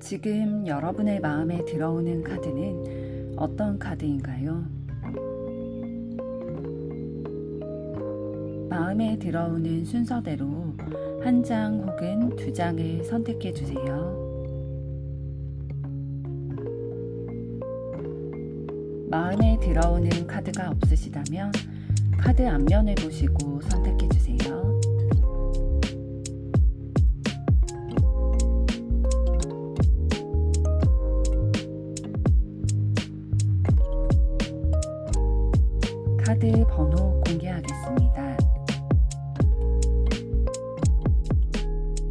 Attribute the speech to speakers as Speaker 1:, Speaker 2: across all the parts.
Speaker 1: 지금 여러분의 마음에 들어오는 카드는 어떤 카드인가요? 마음에 들어오는 순서대로 한 장 혹은 두 장을 선택해 주세요. 마음에 들어오는 카드가 없으시다면 카드 앞면을 보시고 선택해 주세요. 카드 번호 공개하겠습니다.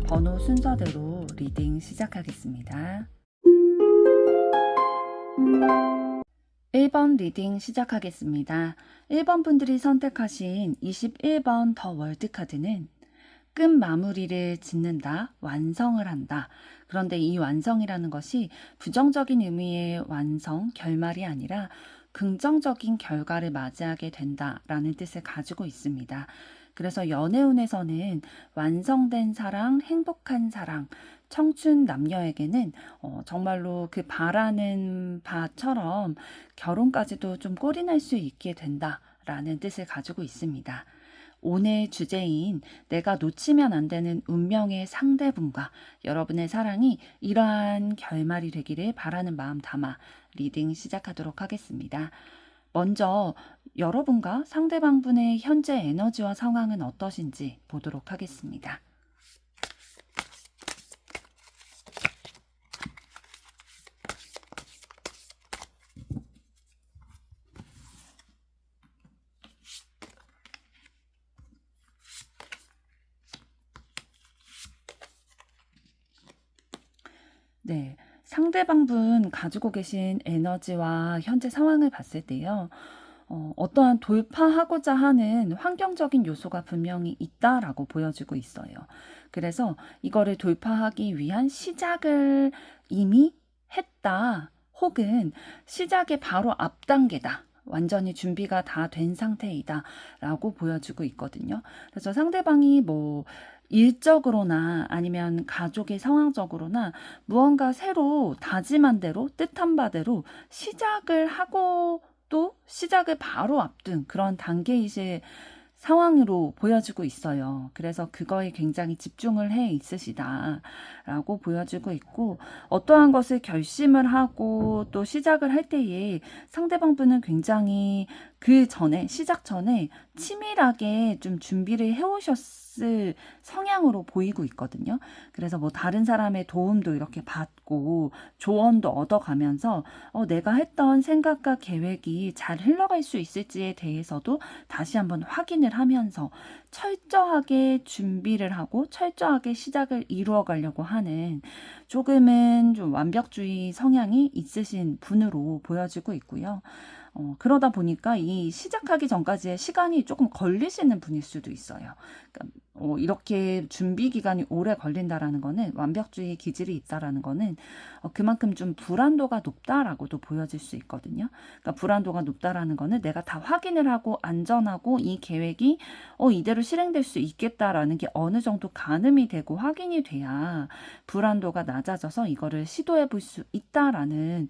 Speaker 1: 번호 순서대로 리딩 시작하겠습니다. 1번 리딩 시작하겠습니다. 1번 분들이 선택하신 21번 더 월드카드는 끝 마무리를 짓는다, 완성을 한다. 그런데 이 완성이라는 것이 부정적인 의미의 완성, 결말이 아니라 긍정적인 결과를 맞이하게 된다라는 뜻을 가지고 있습니다. 그래서 연애운에서는 완성된 사랑, 행복한 사랑, 청춘 남녀에게는 정말로 그 바라는 바처럼 결혼까지도 좀 꼴이 날 수 있게 된다라는 뜻을 가지고 있습니다. 오늘 주제인 내가 놓치면 안 되는 운명의 상대분과 여러분의 사랑이 이러한 결말이 되기를 바라는 마음 담아 리딩 시작하도록 하겠습니다. 먼저 여러분과 상대방분의 현재 에너지와 상황은 어떠신지 보도록 하겠습니다. 네, 상대방분 가지고 계신 에너지와 현재 상황을 봤을 때요. 어떠한 돌파하고자 하는 환경적인 요소가 분명히 있다라고 보여지고 있어요. 그래서 이거를 돌파하기 위한 시작을 이미 했다, 혹은 시작의 바로 앞 단계다. 완전히 준비가 다 된 상태이다 라고 보여지고 있거든요. 그래서 상대방이 뭐 일적으로나 아니면 가족의 상황적으로나 무언가 새로 다짐한 대로 뜻한 바대로 시작을 하고 또 시작을 바로 앞둔 그런 단계이실 상황으로 보여지고 있어요. 그래서 그거에 굉장히 집중을 해 있으시다라고 보여지고 있고, 어떠한 것을 결심을 하고 또 시작을 할 때에 상대방분은 굉장히 그 전에, 시작 전에 치밀하게 좀 준비를 해오셨을 성향으로 보이고 있거든요. 그래서 뭐 다른 사람의 도움도 이렇게 받고 조언도 얻어가면서 내가 했던 생각과 계획이 잘 흘러갈 수 있을지에 대해서도 다시 한번 확인을 하면서 철저하게 준비를 하고 철저하게 시작을 이루어 가려고 하는, 조금은 좀 완벽주의 성향이 있으신 분으로 보여지고 있고요. 그러다 보니까 이 시작하기 전까지의 시간이 조금 걸리시는 분일 수도 있어요. 그러니까 이렇게 준비 기간이 오래 걸린다라는 거는, 완벽주의 기질이 있다라는 거는 그만큼 좀 불안도가 높다라고도 보여질 수 있거든요. 그러니까 불안도가 높다라는 거는 내가 다 확인을 하고 안전하고 이 계획이 이대로 실행될 수 있겠다라는 게 어느 정도 가늠이 되고 확인이 돼야 불안도가 낮아져서 이거를 시도해 볼 수 있다라는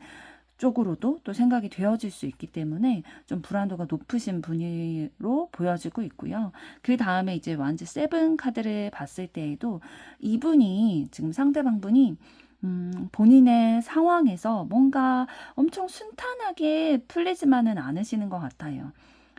Speaker 1: 쪽으로도 또 생각이 되어질 수 있기 때문에 좀 불안도가 높으신 분으로 보여지고 있고요. 그 다음에 이제 완즈 세븐 카드를 봤을 때에도 이분이, 지금 상대방분이 본인의 상황에서 뭔가 엄청 순탄하게 풀리지만은 않으시는 것 같아요.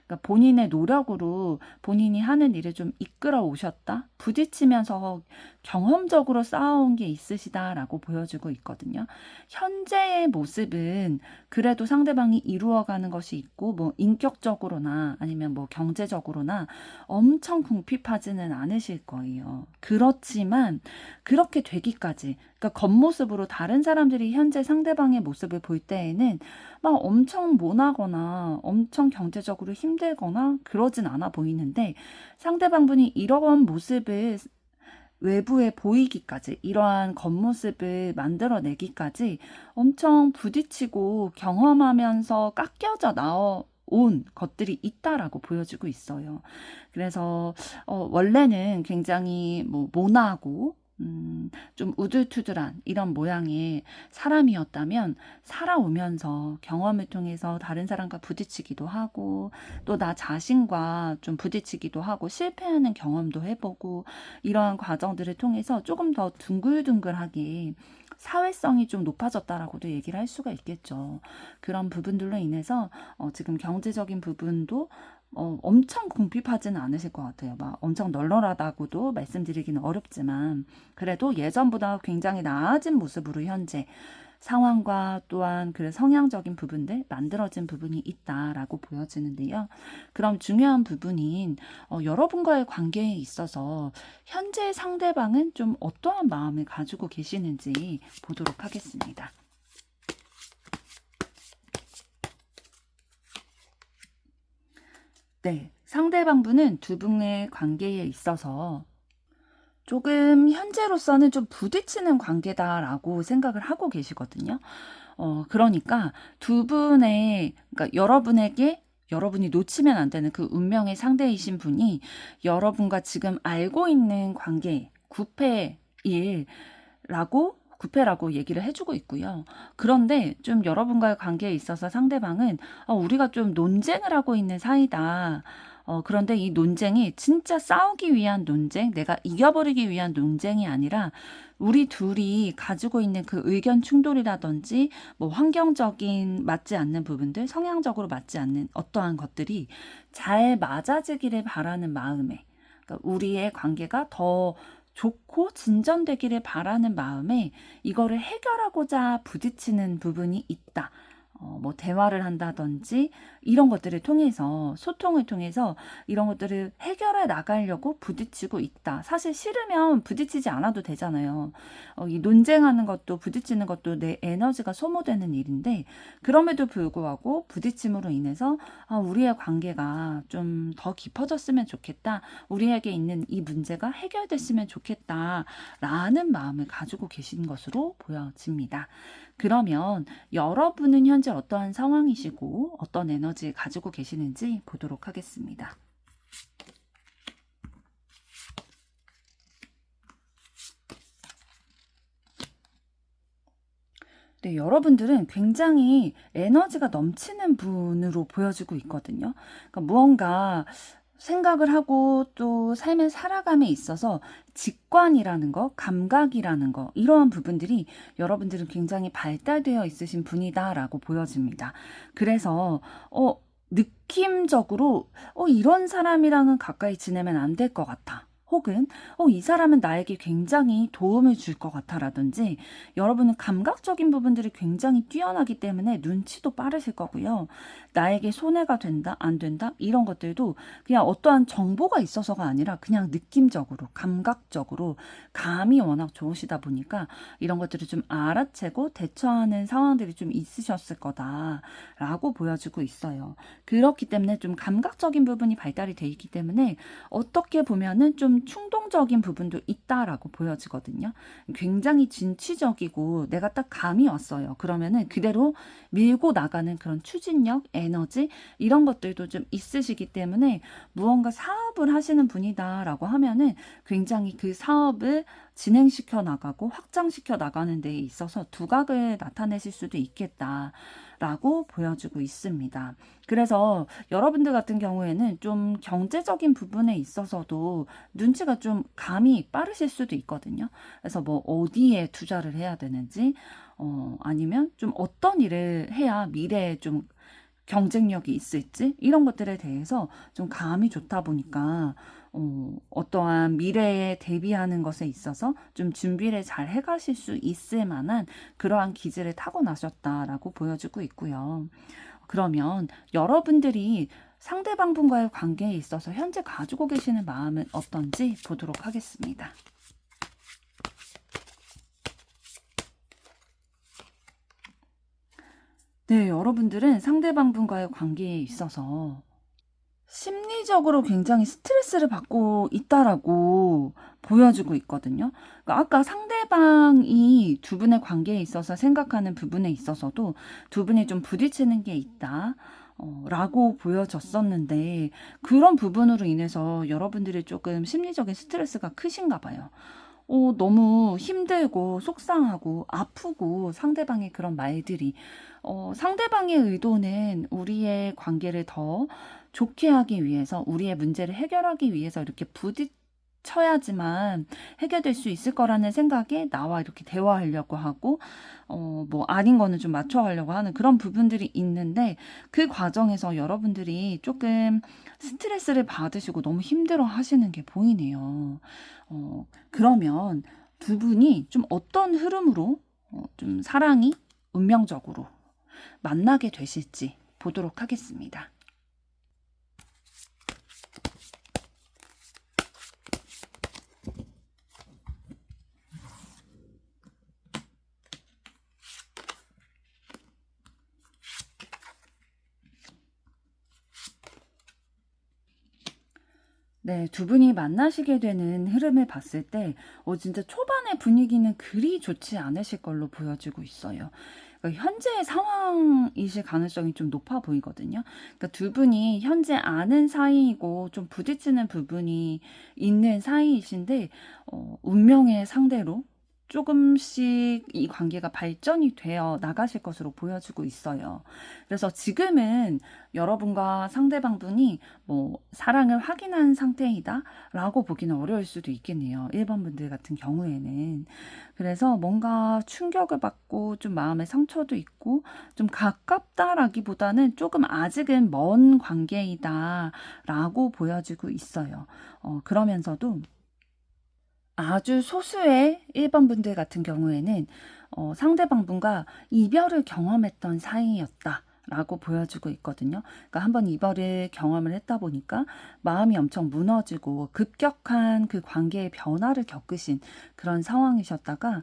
Speaker 1: 그러니까 본인의 노력으로 본인이 하는 일을 좀 이끌어 오셨다, 부딪히면서 경험적으로 쌓아온 게 있으시다라고 보여지고 있거든요. 현재의 모습은 그래도 상대방이 이루어가는 것이 있고, 뭐 인격적으로나 아니면 뭐 경제적으로나 엄청 궁핍하지는 않으실 거예요. 그렇지만 그렇게 되기까지, 그러니까 겉모습으로 다른 사람들이 현재 상대방의 모습을 볼 때에는 막 엄청 모나거나 엄청 경제적으로 힘들거나 그러진 않아 보이는데, 상대방분이 이런 모습을 외부에 보이기까지, 이러한 겉모습을 만들어내기까지 엄청 부딪히고 경험하면서 깎여져 나온 것들이 있다라고 보여지고 있어요. 그래서 원래는 굉장히 뭐 모나고 좀 우둘투둘한 이런 모양의 사람이었다면 살아오면서 경험을 통해서 다른 사람과 부딪히기도 하고 또 나 자신과 좀 부딪히기도 하고 실패하는 경험도 해보고 이러한 과정들을 통해서 조금 더 둥글둥글하게 사회성이 좀 높아졌다라고도 얘기를 할 수가 있겠죠. 그런 부분들로 인해서 지금 경제적인 부분도 엄청 궁핍하지는 않으실 것 같아요. 막 엄청 널널하다고도 말씀드리기는 어렵지만 그래도 예전보다 굉장히 나아진 모습으로 현재 상황과 또한 그 성향적인 부분들 만들어진 부분이 있다라고 보여지는데요. 그럼 중요한 부분인 여러분과의 관계에 있어서 현재 상대방은 좀 어떠한 마음을 가지고 계시는지 보도록 하겠습니다. 네, 상대방분은 두 분의 관계에 있어서 조금 현재로서는 좀 부딪히는 관계다라고 생각을 하고 계시거든요. 그러니까 두 분의, 그러니까 여러분이 놓치면 안 되는 그 운명의 상대이신 분이 여러분과 지금 알고 있는 관계, 구패라고 얘기를 해주고 있고요. 그런데 좀 여러분과의 관계에 있어서 상대방은 우리가 좀 논쟁을 하고 있는 사이다. 그런데 이 논쟁이 진짜 싸우기 위한 논쟁, 내가 이겨버리기 위한 논쟁이 아니라 우리 둘이 가지고 있는 그 의견 충돌이라든지 뭐 환경적인 맞지 않는 부분들, 성향적으로 맞지 않는 어떠한 것들이 잘 맞아지기를 바라는 마음에, 그러니까 우리의 관계가 더 좋고 진전되기를 바라는 마음에 이거를 해결하고자 부딪히는 부분이 있다. 뭐 대화를 한다든지 이런 것들을 통해서 소통을 통해서 이런 것들을 해결해 나가려고 부딪히고 있다. 사실 싫으면 부딪히지 않아도 되잖아요. 이 논쟁하는 것도 부딪히는 것도 내 에너지가 소모되는 일인데 그럼에도 불구하고 부딪힘으로 인해서 우리의 관계가 좀 더 깊어졌으면 좋겠다. 우리에게 있는 이 문제가 해결됐으면 좋겠다. 라는 마음을 가지고 계신 것으로 보여집니다. 그러면 여러분은 현재 어떠한 상황이시고 어떤 에너지 가지고 계시는지 보도록 하겠습니다. 네, 여러분들은 굉장히 에너지가 넘치는 분으로 보여지고 있거든요. 그러니까 무언가 생각을 하고 또 삶을 살아감에 있어서 직관이라는 거, 감각이라는 거, 이러한 부분들이 여러분들은 굉장히 발달되어 있으신 분이다라고 보여집니다. 그래서, 느낌적으로, 이런 사람이랑은 가까이 지내면 안 될 것 같아. 혹은 이 사람은 나에게 굉장히 도움을 줄 것 같아라든지 여러분은 감각적인 부분들이 굉장히 뛰어나기 때문에 눈치도 빠르실 거고요. 나에게 손해가 된다, 안 된다 이런 것들도 그냥 어떠한 정보가 있어서가 아니라 그냥 느낌적으로, 감각적으로 감이 워낙 좋으시다 보니까 이런 것들을 좀 알아채고 대처하는 상황들이 좀 있으셨을 거다라고 보여지고 있어요. 그렇기 때문에 좀 감각적인 부분이 발달이 돼 있기 때문에 어떻게 보면은 좀 충동적인 부분도 있다라고 보여지거든요. 굉장히 진취적이고 내가 딱 감이 왔어요. 그러면은 그대로 밀고 나가는 그런 추진력, 에너지 이런 것들도 좀 있으시기 때문에 무언가 사업을 하시는 분이다라고 하면은 굉장히 그 사업을 진행시켜 나가고 확장시켜 나가는 데에 있어서 두각을 나타내실 수도 있겠다라고 보여지고 있습니다. 그래서 여러분들 같은 경우에는 좀 경제적인 부분에 있어서도 눈치가 좀 감이 빠르실 수도 있거든요. 그래서 뭐 어디에 투자를 해야 되는지, 아니면 좀 어떤 일을 해야 미래에 좀 경쟁력이 있을지 이런 것들에 대해서 좀 감이 좋다 보니까 어떠한 미래에 대비하는 것에 있어서 좀 준비를 잘 해가실 수 있을 만한 그러한 기질을 타고나셨다라고 보여지고 있고요. 그러면 여러분들이 상대방분과의 관계에 있어서 현재 가지고 계시는 마음은 어떤지 보도록 하겠습니다. 네, 여러분들은 상대방분과의 관계에 있어서 심리적으로 굉장히 스트레스를 받고 있다라고 보여지고 있거든요. 그러니까 아까 상대방이 두 분의 관계에 있어서 생각하는 부분에 있어서도 두 분이 좀 부딪히는 게 있다. 라고 보여졌었는데 그런 부분으로 인해서 여러분들이 조금 심리적인 스트레스가 크신가 봐요. 너무 힘들고 속상하고 아프고 상대방의 그런 말들이 상대방의 의도는 우리의 관계를 더 좋게 하기 위해서 우리의 문제를 해결하기 위해서 이렇게 부딪혀야지만 해결될 수 있을 거라는 생각에 나와 이렇게 대화하려고 하고 뭐 아닌 거는 좀 맞춰가려고 하는 그런 부분들이 있는데 그 과정에서 여러분들이 조금 스트레스를 받으시고 너무 힘들어 하시는 게 보이네요. 그러면 두 분이 좀 어떤 흐름으로 좀 사랑이 운명적으로 만나게 되실지 보도록 하겠습니다. 네, 두 분이 만나시게 되는 흐름을 봤을 때, 진짜 초반의 분위기는 그리 좋지 않으실 걸로 보여지고 있어요. 그러니까 현재의 상황이실 가능성이 좀 높아 보이거든요. 그러니까 두 분이 현재 아는 사이이고 좀 부딪히는 부분이 있는 사이이신데, 운명의 상대로 조금씩 이 관계가 발전이 되어 나가실 것으로 보여지고 있어요. 그래서 지금은 여러분과 상대방분이 뭐 사랑을 확인한 상태이다 라고 보기는 어려울 수도 있겠네요. 1번 분들 같은 경우에는. 그래서 뭔가 충격을 받고 좀 마음의 상처도 있고 좀 가깝다라기보다는 조금 아직은 먼 관계이다 라고 보여지고 있어요. 그러면서도 아주 소수의 1번 분들 같은 경우에는 상대방분과 이별을 경험했던 사이였다. 라고 보여지고 있거든요. 그러니까 한번 이별을 경험을 했다 보니까 마음이 엄청 무너지고 급격한 그 관계의 변화를 겪으신 그런 상황이셨다가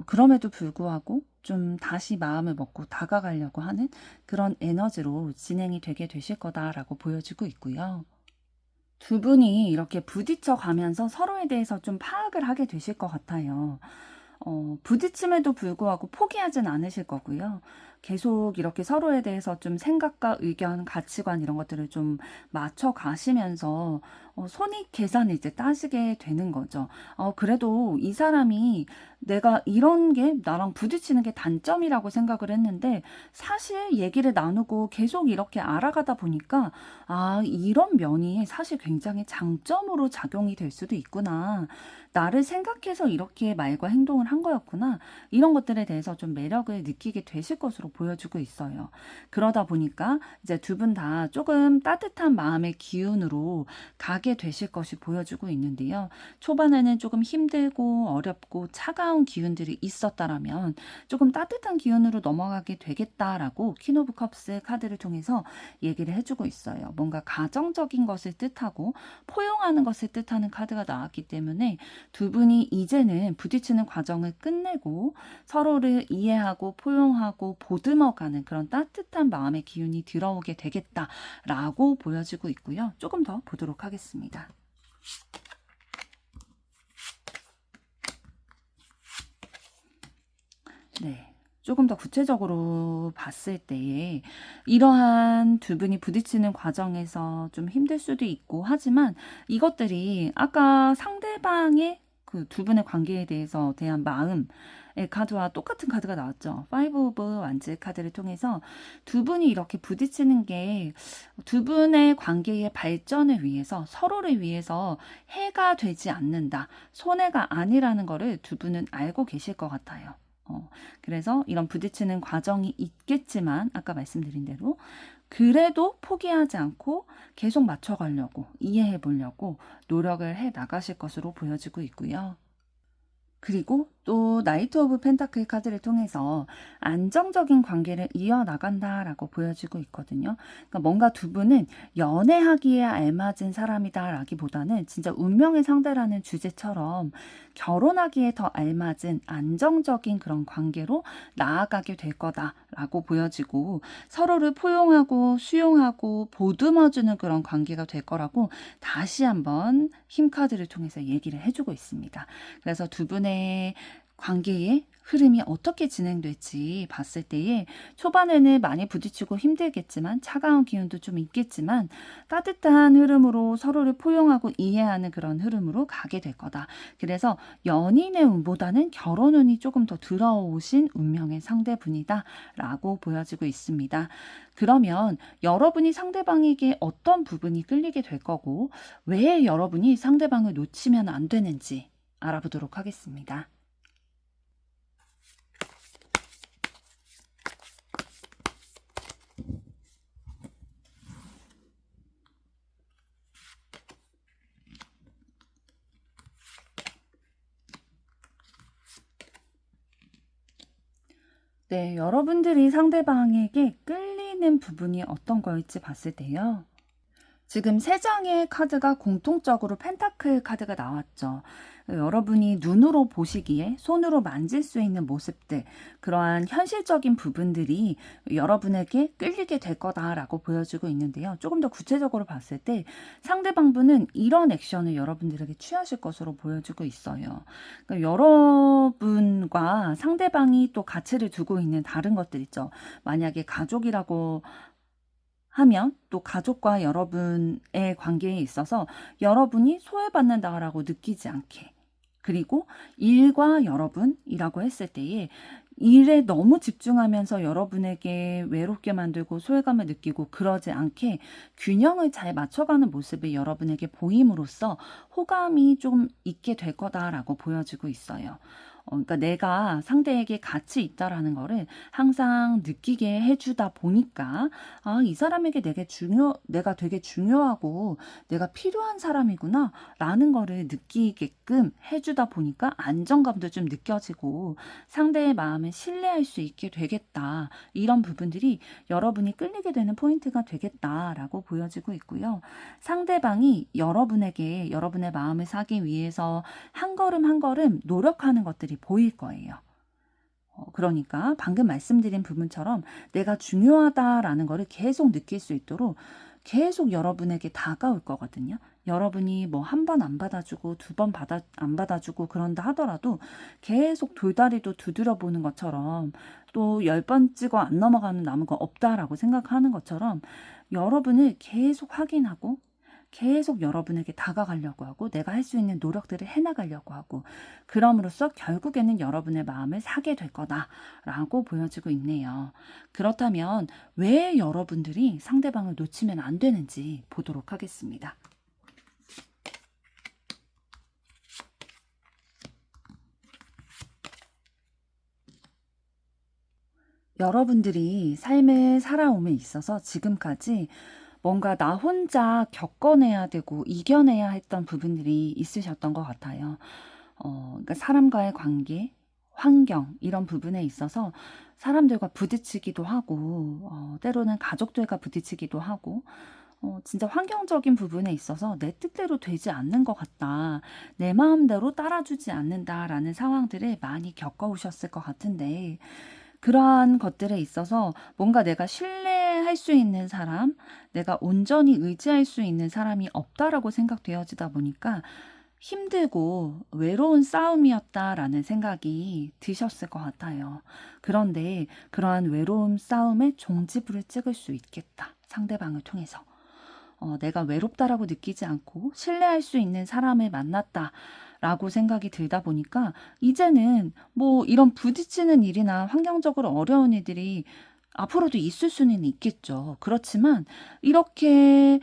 Speaker 1: 그럼에도 불구하고 좀 다시 마음을 먹고 다가가려고 하는 그런 에너지로 진행이 되게 되실 거다라고 보여지고 있고요. 두 분이 이렇게 부딪혀 가면서 서로에 대해서 좀 파악을 하게 되실 것 같아요. 부딪힘에도 불구하고 포기하진 않으실 거고요. 계속 이렇게 서로에 대해서 좀 생각과 의견, 가치관 이런 것들을 좀 맞춰 가시면서 손익 계산을 이제 따지게 되는 거죠. 그래도 이 사람이 내가 이런 게 나랑 부딪히는 게 단점이라고 생각을 했는데 사실 얘기를 나누고 계속 이렇게 알아가다 보니까 이런 면이 사실 굉장히 장점으로 작용이 될 수도 있구나. 나를 생각해서 이렇게 말과 행동을 한 거였구나. 이런 것들에 대해서 좀 매력을 느끼게 되실 것으로 보여주고 있어요. 그러다 보니까 이제 두 분 다 조금 따뜻한 마음의 기운으로 가게 되실 것이 보여주고 있는데요. 초반에는 조금 힘들고 어렵고 차가운 기운들이 있었다라면 조금 따뜻한 기운으로 넘어가게 되겠다라고 퀸 오브 컵스 카드를 통해서 얘기를 해주고 있어요. 뭔가 가정적인 것을 뜻하고 포용하는 것을 뜻하는 카드가 나왔기 때문에 두 분이 이제는 부딪히는 과정을 끝내고 서로를 이해하고 포용하고 보듬어가는 그런 따뜻한 마음의 기운이 들어오게 되겠다라고 보여지고 있고요. 조금 더 보도록 하겠습니다. 네. 조금 더 구체적으로 봤을 때에 이러한 두 분이 부딪히는 과정에서 좀 힘들 수도 있고 하지만 이것들이 아까 상대방의 그 두 분의 관계에 대해서 대한 마음의 카드와 똑같은 카드가 나왔죠. 파이브 오브 완즈 카드를 통해서 두 분이 이렇게 부딪히는 게 두 분의 관계의 발전을 위해서 서로를 위해서 해가 되지 않는다. 손해가 아니라는 거를 두 분은 알고 계실 것 같아요. 그래서 이런 부딪히는 과정이 있겠지만 아까 말씀드린 대로 그래도 포기하지 않고 계속 맞춰가려고 이해해 보려고 노력을 해 나가실 것으로 보여지고 있고요. 그리고 또 나이트 오브 펜타클 카드를 통해서 안정적인 관계를 이어나간다라고 보여지고 있거든요. 그러니까 뭔가 두 분은 연애하기에 알맞은 사람이다라기보다는 진짜 운명의 상대라는 주제처럼 결혼하기에 더 알맞은 안정적인 그런 관계로 나아가게 될 거다라고 보여지고 서로를 포용하고 수용하고 보듬어주는 그런 관계가 될 거라고 다시 한번 힘 카드를 통해서 얘기를 해주고 있습니다. 그래서 두 분의 관계의 흐름이 어떻게 진행될지 봤을 때에 초반에는 많이 부딪히고 힘들겠지만 차가운 기운도 좀 있겠지만 따뜻한 흐름으로 서로를 포용하고 이해하는 그런 흐름으로 가게 될 거다. 그래서 연인의 운보다는 결혼 운이 조금 더 들어오신 운명의 상대분이다 라고 보여지고 있습니다. 그러면 여러분이 상대방에게 어떤 부분이 끌리게 될 거고 왜 여러분이 상대방을 놓치면 안 되는지 알아보도록 하겠습니다. 네, 여러분들이 상대방에게 끌리는 부분이 어떤 거일지 봤을 때요. 지금 세 장의 카드가 공통적으로 펜타클 카드가 나왔죠. 여러분이 눈으로 보시기에 손으로 만질 수 있는 모습들, 그러한 현실적인 부분들이 여러분에게 끌리게 될 거다라고 보여주고 있는데요. 조금 더 구체적으로 봤을 때 상대방분은 이런 액션을 여러분들에게 취하실 것으로 보여주고 있어요. 그러니까 여러분과 상대방이 또 가치를 두고 있는 다른 것들 있죠. 만약에 가족이라고 하면 또 가족과 여러분의 관계에 있어서 여러분이 소외받는다라고 느끼지 않게, 그리고 일과 여러분이라고 했을 때에 일에 너무 집중하면서 여러분에게 외롭게 만들고 소외감을 느끼고 그러지 않게 균형을 잘 맞춰가는 모습을 여러분에게 보임으로써 호감이 좀 있게 될 거다라고 보여지고 있어요. 그러니까 내가 상대에게 가치 있다라는 거를 항상 느끼게 해주다 보니까 이 사람에게 내가 되게 중요하고 내가 필요한 사람이구나 라는 거를 느끼게끔 해주다 보니까 안정감도 좀 느껴지고 상대의 마음을 신뢰할 수 있게 되겠다. 이런 부분들이 여러분이 끌리게 되는 포인트가 되겠다라고 보여지고 있고요. 상대방이 여러분에게 여러분의 마음을 사기 위해서 한 걸음 한 걸음 노력하는 것들이 보일 거예요. 그러니까 방금 말씀드린 부분처럼 내가 중요하다라는 거를 계속 느낄 수 있도록 계속 여러분에게 다가올 거거든요. 여러분이 뭐 한 번 안 받아주고 두 번 안 받아주고 그런다 하더라도 계속 돌다리도 두드려 보는 것처럼 또 10번 찍어 안 넘어가는 나무가 없다라고 생각하는 것처럼 여러분을 계속 확인하고 계속 여러분에게 다가가려고 하고 내가 할 수 있는 노력들을 해나가려고 하고 그럼으로써 결국에는 여러분의 마음을 사게 될 거다라고 보여지고 있네요. 그렇다면 왜 여러분들이 상대방을 놓치면 안 되는지 보도록 하겠습니다. 여러분들이 삶을 살아옴에 있어서 지금까지 뭔가 나 혼자 겪어내야 되고 이겨내야 했던 부분들이 있으셨던 것 같아요. 그러니까 사람과의 관계, 환경 이런 부분에 있어서 사람들과 부딪히기도 하고 때로는 가족들과 부딪히기도 하고 진짜 환경적인 부분에 있어서 내 뜻대로 되지 않는 것 같다. 내 마음대로 따라주지 않는다라는 상황들을 많이 겪어오셨을 것 같은데 그러한 것들에 있어서 뭔가 내가 신뢰할 수 있는 사람, 내가 온전히 의지할 수 있는 사람이 없다라고 생각되어지다 보니까 힘들고 외로운 싸움이었다라는 생각이 드셨을 것 같아요. 그런데 그러한 외로움 싸움에 종지부를 찍을 수 있겠다. 상대방을 통해서. 내가 외롭다라고 느끼지 않고 신뢰할 수 있는 사람을 만났다. 라고 생각이 들다 보니까 이제는 뭐 이런 부딪히는 일이나 환경적으로 어려운 일들이 앞으로도 있을 수는 있겠죠. 그렇지만 이렇게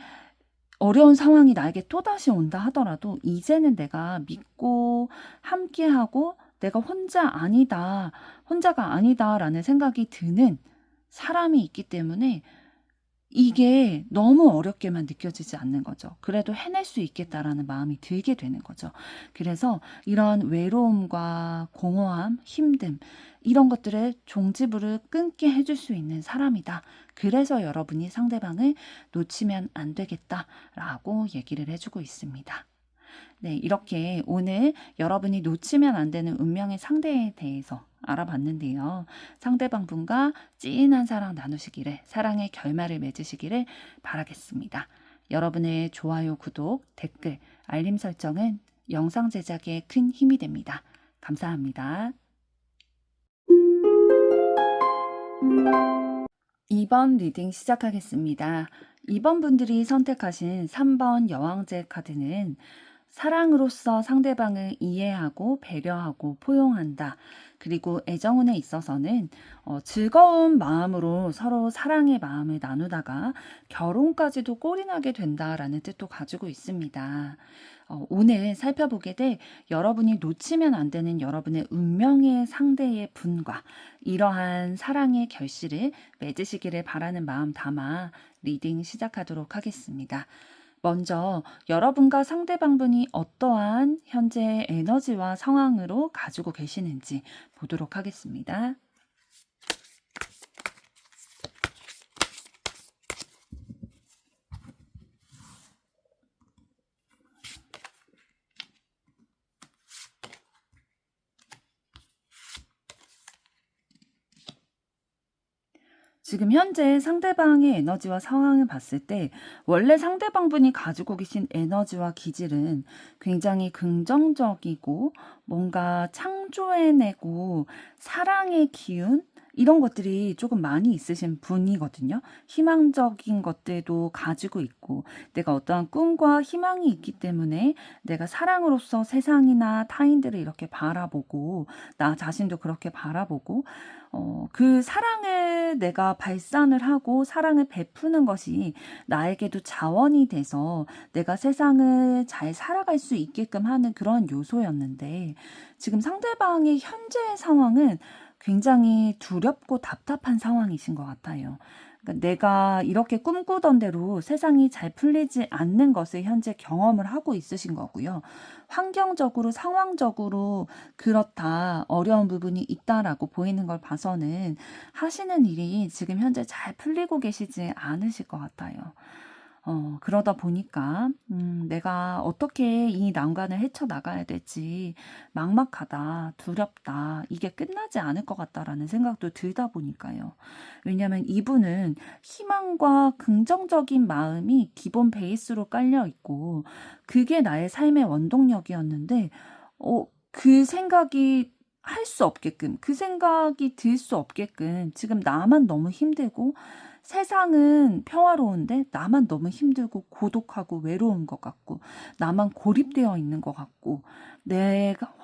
Speaker 1: 어려운 상황이 나에게 또다시 온다 하더라도 이제는 내가 믿고 함께하고 내가 혼자가 아니다라는 생각이 드는 사람이 있기 때문에 이게 너무 어렵게만 느껴지지 않는 거죠. 그래도 해낼 수 있겠다라는 마음이 들게 되는 거죠. 그래서 이런 외로움과 공허함, 힘듦 이런 것들을 종지부를 끊게 해줄 수 있는 사람이다. 그래서 여러분이 상대방을 놓치면 안 되겠다라고 얘기를 해주고 있습니다. 네, 이렇게 오늘 여러분이 놓치면 안 되는 운명의 상대에 대해서 알아봤는데요. 상대방 분과 찐한 사랑 나누시기를, 사랑의 결말을 맺으시기를 바라겠습니다. 여러분의 좋아요, 구독, 댓글, 알림 설정은 영상 제작에 큰 힘이 됩니다. 감사합니다. 2번 리딩 시작하겠습니다. 2번 분들이 선택하신 3번 여왕제 카드는 사랑으로서 상대방을 이해하고 배려하고 포용한다. 그리고 애정운에 있어서는 즐거운 마음으로 서로 사랑의 마음을 나누다가 결혼까지도 꼴이 나게 된다라는 뜻도 가지고 있습니다. 오늘 살펴보게 될 여러분이 놓치면 안 되는 여러분의 운명의 상대의 분과 이러한 사랑의 결실을 맺으시기를 바라는 마음 담아 리딩 시작하도록 하겠습니다. 먼저 여러분과 상대방분이 어떠한 현재 에너지와 상황으로 가지고 계시는지 보도록 하겠습니다. 지금 현재 상대방의 에너지와 상황을 봤을 때 원래 상대방분이 가지고 계신 에너지와 기질은 굉장히 긍정적이고 뭔가 창조해내고 사랑의 기운 이런 것들이 조금 많이 있으신 분이거든요. 희망적인 것들도 가지고 있고 내가 어떠한 꿈과 희망이 있기 때문에 내가 사랑으로서 세상이나 타인들을 이렇게 바라보고 나 자신도 그렇게 바라보고 그 사랑을 내가 발산을 하고 사랑을 베푸는 것이 나에게도 자원이 돼서 내가 세상을 잘 살아갈 수 있게끔 하는 그런 요소였는데 지금 상대방의 현재의 상황은 굉장히 두렵고 답답한 상황이신 것 같아요. 그러니까 내가 이렇게 꿈꾸던 대로 세상이 잘 풀리지 않는 것을 현재 경험을 하고 있으신 거고요. 환경적으로 상황적으로 그렇다 어려운 부분이 있다라고 보이는 걸 봐서는 하시는 일이 지금 현재 잘 풀리고 계시지 않으실 것 같아요. 그러다 보니까 내가 어떻게 이 난관을 헤쳐나가야 될지 막막하다, 두렵다, 이게 끝나지 않을 것 같다라는 생각도 들다 보니까요. 왜냐하면 이분은 희망과 긍정적인 마음이 기본 베이스로 깔려 있고 그게 나의 삶의 원동력이었는데 그 생각이 할 수 없게끔 그 생각이 들 수 없게끔 지금 나만 너무 힘들고 세상은 평화로운데 나만 너무 힘들고 고독하고 외로운 것 같고 나만 고립되어 있는 것 같고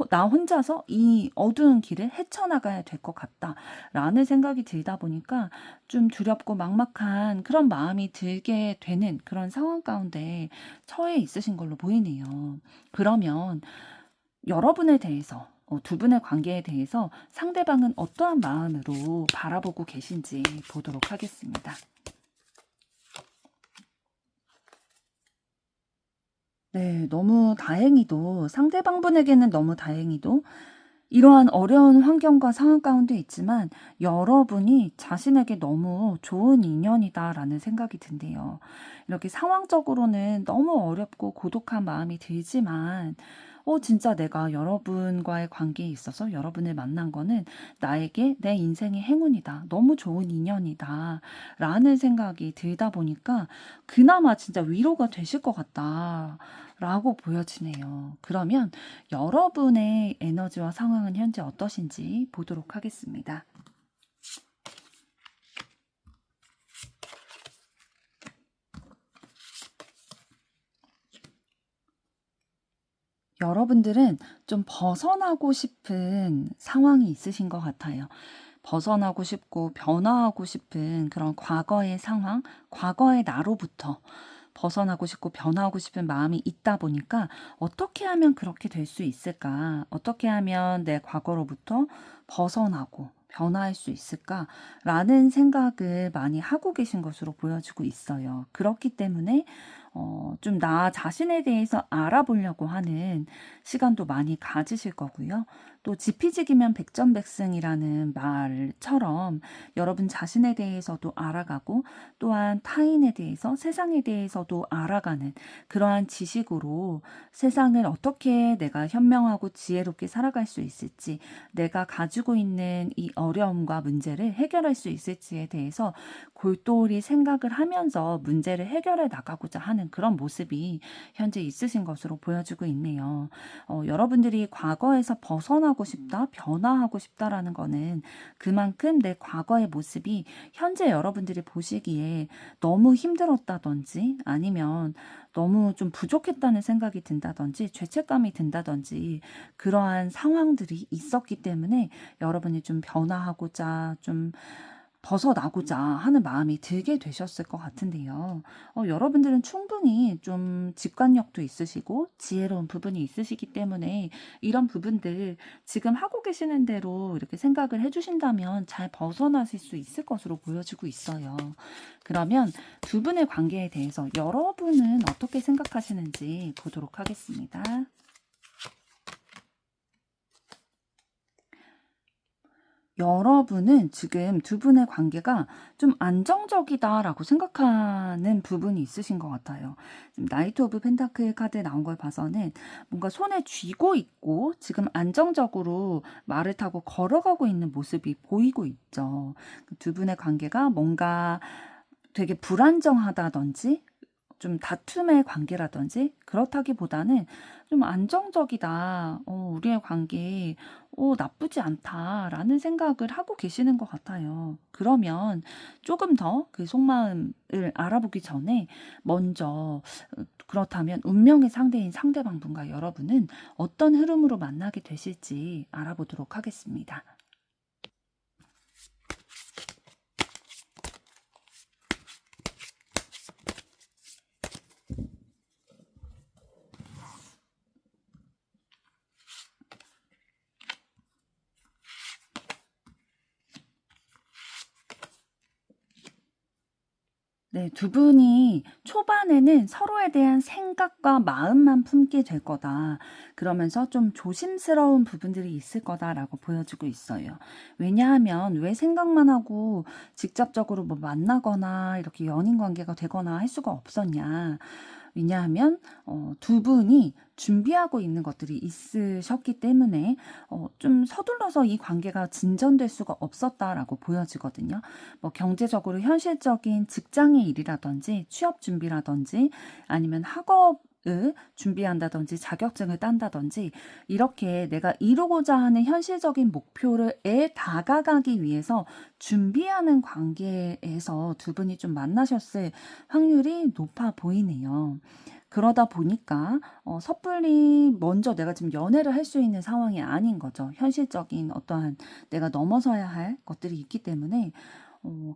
Speaker 1: 나 혼자서 이 어두운 길을 헤쳐나가야 될 것 같다라는 생각이 들다 보니까 좀 두렵고 막막한 그런 마음이 들게 되는 그런 상황 가운데 처해 있으신 걸로 보이네요. 그러면 여러분에 대해서 두 분의 관계에 대해서 상대방은 어떠한 마음으로 바라보고 계신지 보도록 하겠습니다. 네, 너무 다행히도 상대방분에게는 너무 다행히도 이러한 어려운 환경과 상황 가운데 있지만 여러분이 자신에게 너무 좋은 인연이다라는 생각이 든대요. 이렇게 상황적으로는 너무 어렵고 고독한 마음이 들지만 진짜 내가 여러분과의 관계에 있어서 여러분을 만난 거는 나에게 내 인생의 행운이다. 너무 좋은 인연이다. 라는 생각이 들다 보니까 그나마 진짜 위로가 되실 것 같다. 라고 보여지네요. 그러면 여러분의 에너지와 상황은 현재 어떠신지 보도록 하겠습니다. 여러분들은 좀 벗어나고 싶은 상황이 있으신 것 같아요. 벗어나고 싶고 변화하고 싶은 그런 과거의 상황, 과거의 나로부터 벗어나고 싶고 변화하고 싶은 마음이 있다 보니까 어떻게 하면 그렇게 될 수 있을까? 어떻게 하면 내 과거로부터 벗어나고 변화할 수 있을까라는 생각을 많이 하고 계신 것으로 보여지고 있어요. 그렇기 때문에 좀 나 자신에 대해서 알아보려고 하는 시간도 많이 가지실 거고요. 또 지피지기면 백전백승이라는 말처럼 여러분 자신에 대해서도 알아가고 또한 타인에 대해서 세상에 대해서도 알아가는 그러한 지식으로 세상을 어떻게 내가 현명하고 지혜롭게 살아갈 수 있을지 내가 가지고 있는 이 어려움과 문제를 해결할 수 있을지에 대해서 골똘히 생각을 하면서 문제를 해결해 나가고자 하는 하는 그런 모습이 현재 있으신 것으로 보여지고 있네요. 여러분들이 과거에서 벗어나고 싶다, 변화하고 싶다라는 거는 그만큼 내 과거의 모습이 현재 여러분들이 보시기에 너무 힘들었다든지 아니면 너무 좀 부족했다는 생각이 든다든지 죄책감이 든다든지 그러한 상황들이 있었기 때문에 여러분이 좀 변화하고자 좀 벗어나고자 하는 마음이 들게 되셨을 것 같은데요. 여러분들은 충분히 좀 직관력도 있으시고 지혜로운 부분이 있으시기 때문에 이런 부분들 지금 하고 계시는 대로 이렇게 생각을 해주신다면 잘 벗어나실 수 있을 것으로 보여지고 있어요. 그러면 두 분의 관계에 대해서 여러분은 어떻게 생각하시는지 보도록 하겠습니다. 여러분은 지금 두 분의 관계가 좀 안정적이다라고 생각하는 부분이 있으신 것 같아요. 지금 나이트 오브 펜타클 카드 나온 걸 봐서는 뭔가 손에 쥐고 있고 지금 안정적으로 말을 타고 걸어가고 있는 모습이 보이고 있죠. 두 분의 관계가 뭔가 되게 불안정하다든지 좀 다툼의 관계라든지 그렇다기보다는 좀 안정적이다. 우리의 관계 나쁘지 않다라는 생각을 하고 계시는 것 같아요. 그러면 조금 더 그 속마음을 알아보기 전에 먼저 그렇다면 운명의 상대인 상대방분과 여러분은 어떤 흐름으로 만나게 되실지 알아보도록 하겠습니다. 네, 두 분이 초반에는 서로에 대한 생각과 마음만 품게 될 거다. 그러면서 좀 조심스러운 부분들이 있을 거다라고 보여지고 있어요. 왜냐하면 왜 생각만 하고 직접적으로 뭐 만나거나 이렇게 연인 관계가 되거나 할 수가 없었냐. 왜냐하면 두 분이 준비하고 있는 것들이 있으셨기 때문에 좀 서둘러서 이 관계가 진전될 수가 없었다라고 보여지거든요. 뭐 경제적으로 현실적인 직장의 일이라든지 취업 준비라든지 아니면 학업을 준비한다든지 자격증을 딴다든지 이렇게 내가 이루고자 하는 현실적인 목표에 다가가기 위해서 준비하는 관계에서 두 분이 좀 만나셨을 확률이 높아 보이네요. 그러다 보니까 섣불리 먼저 내가 지금 연애를 할 수 있는 상황이 아닌 거죠. 현실적인 어떠한 내가 넘어서야 할 것들이 있기 때문에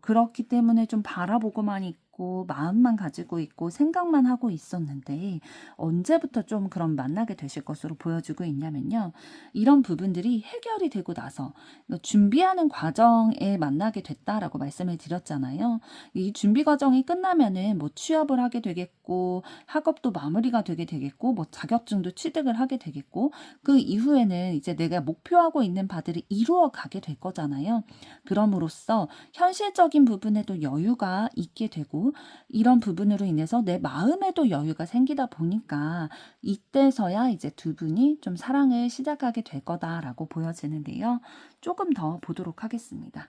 Speaker 1: 그렇기 때문에 좀 바라보고만 있고 마음만 가지고 있고 생각만 하고 있었는데 언제부터 좀 그런 만나게 되실 것으로 보여지고 있냐면요. 이런 부분들이 해결이 되고 나서 준비하는 과정에 만나게 됐다라고 말씀을 드렸잖아요. 이 준비 과정이 끝나면은 뭐 취업을 하게 되겠고 학업도 마무리가 되게 되겠고 뭐 자격증도 취득을 하게 되겠고 그 이후에는 이제 내가 목표하고 있는 바들이 이루어 가게 될 거잖아요. 그럼으로써 현실적인 부분에도 여유가 있게 되고 이런 부분으로 인해서 내 마음에도 여유가 생기다 보니까 이때서야 이제 두 분이 좀 사랑을 시작하게 될 거다라고 보여지는데요. 조금 더 보도록 하겠습니다.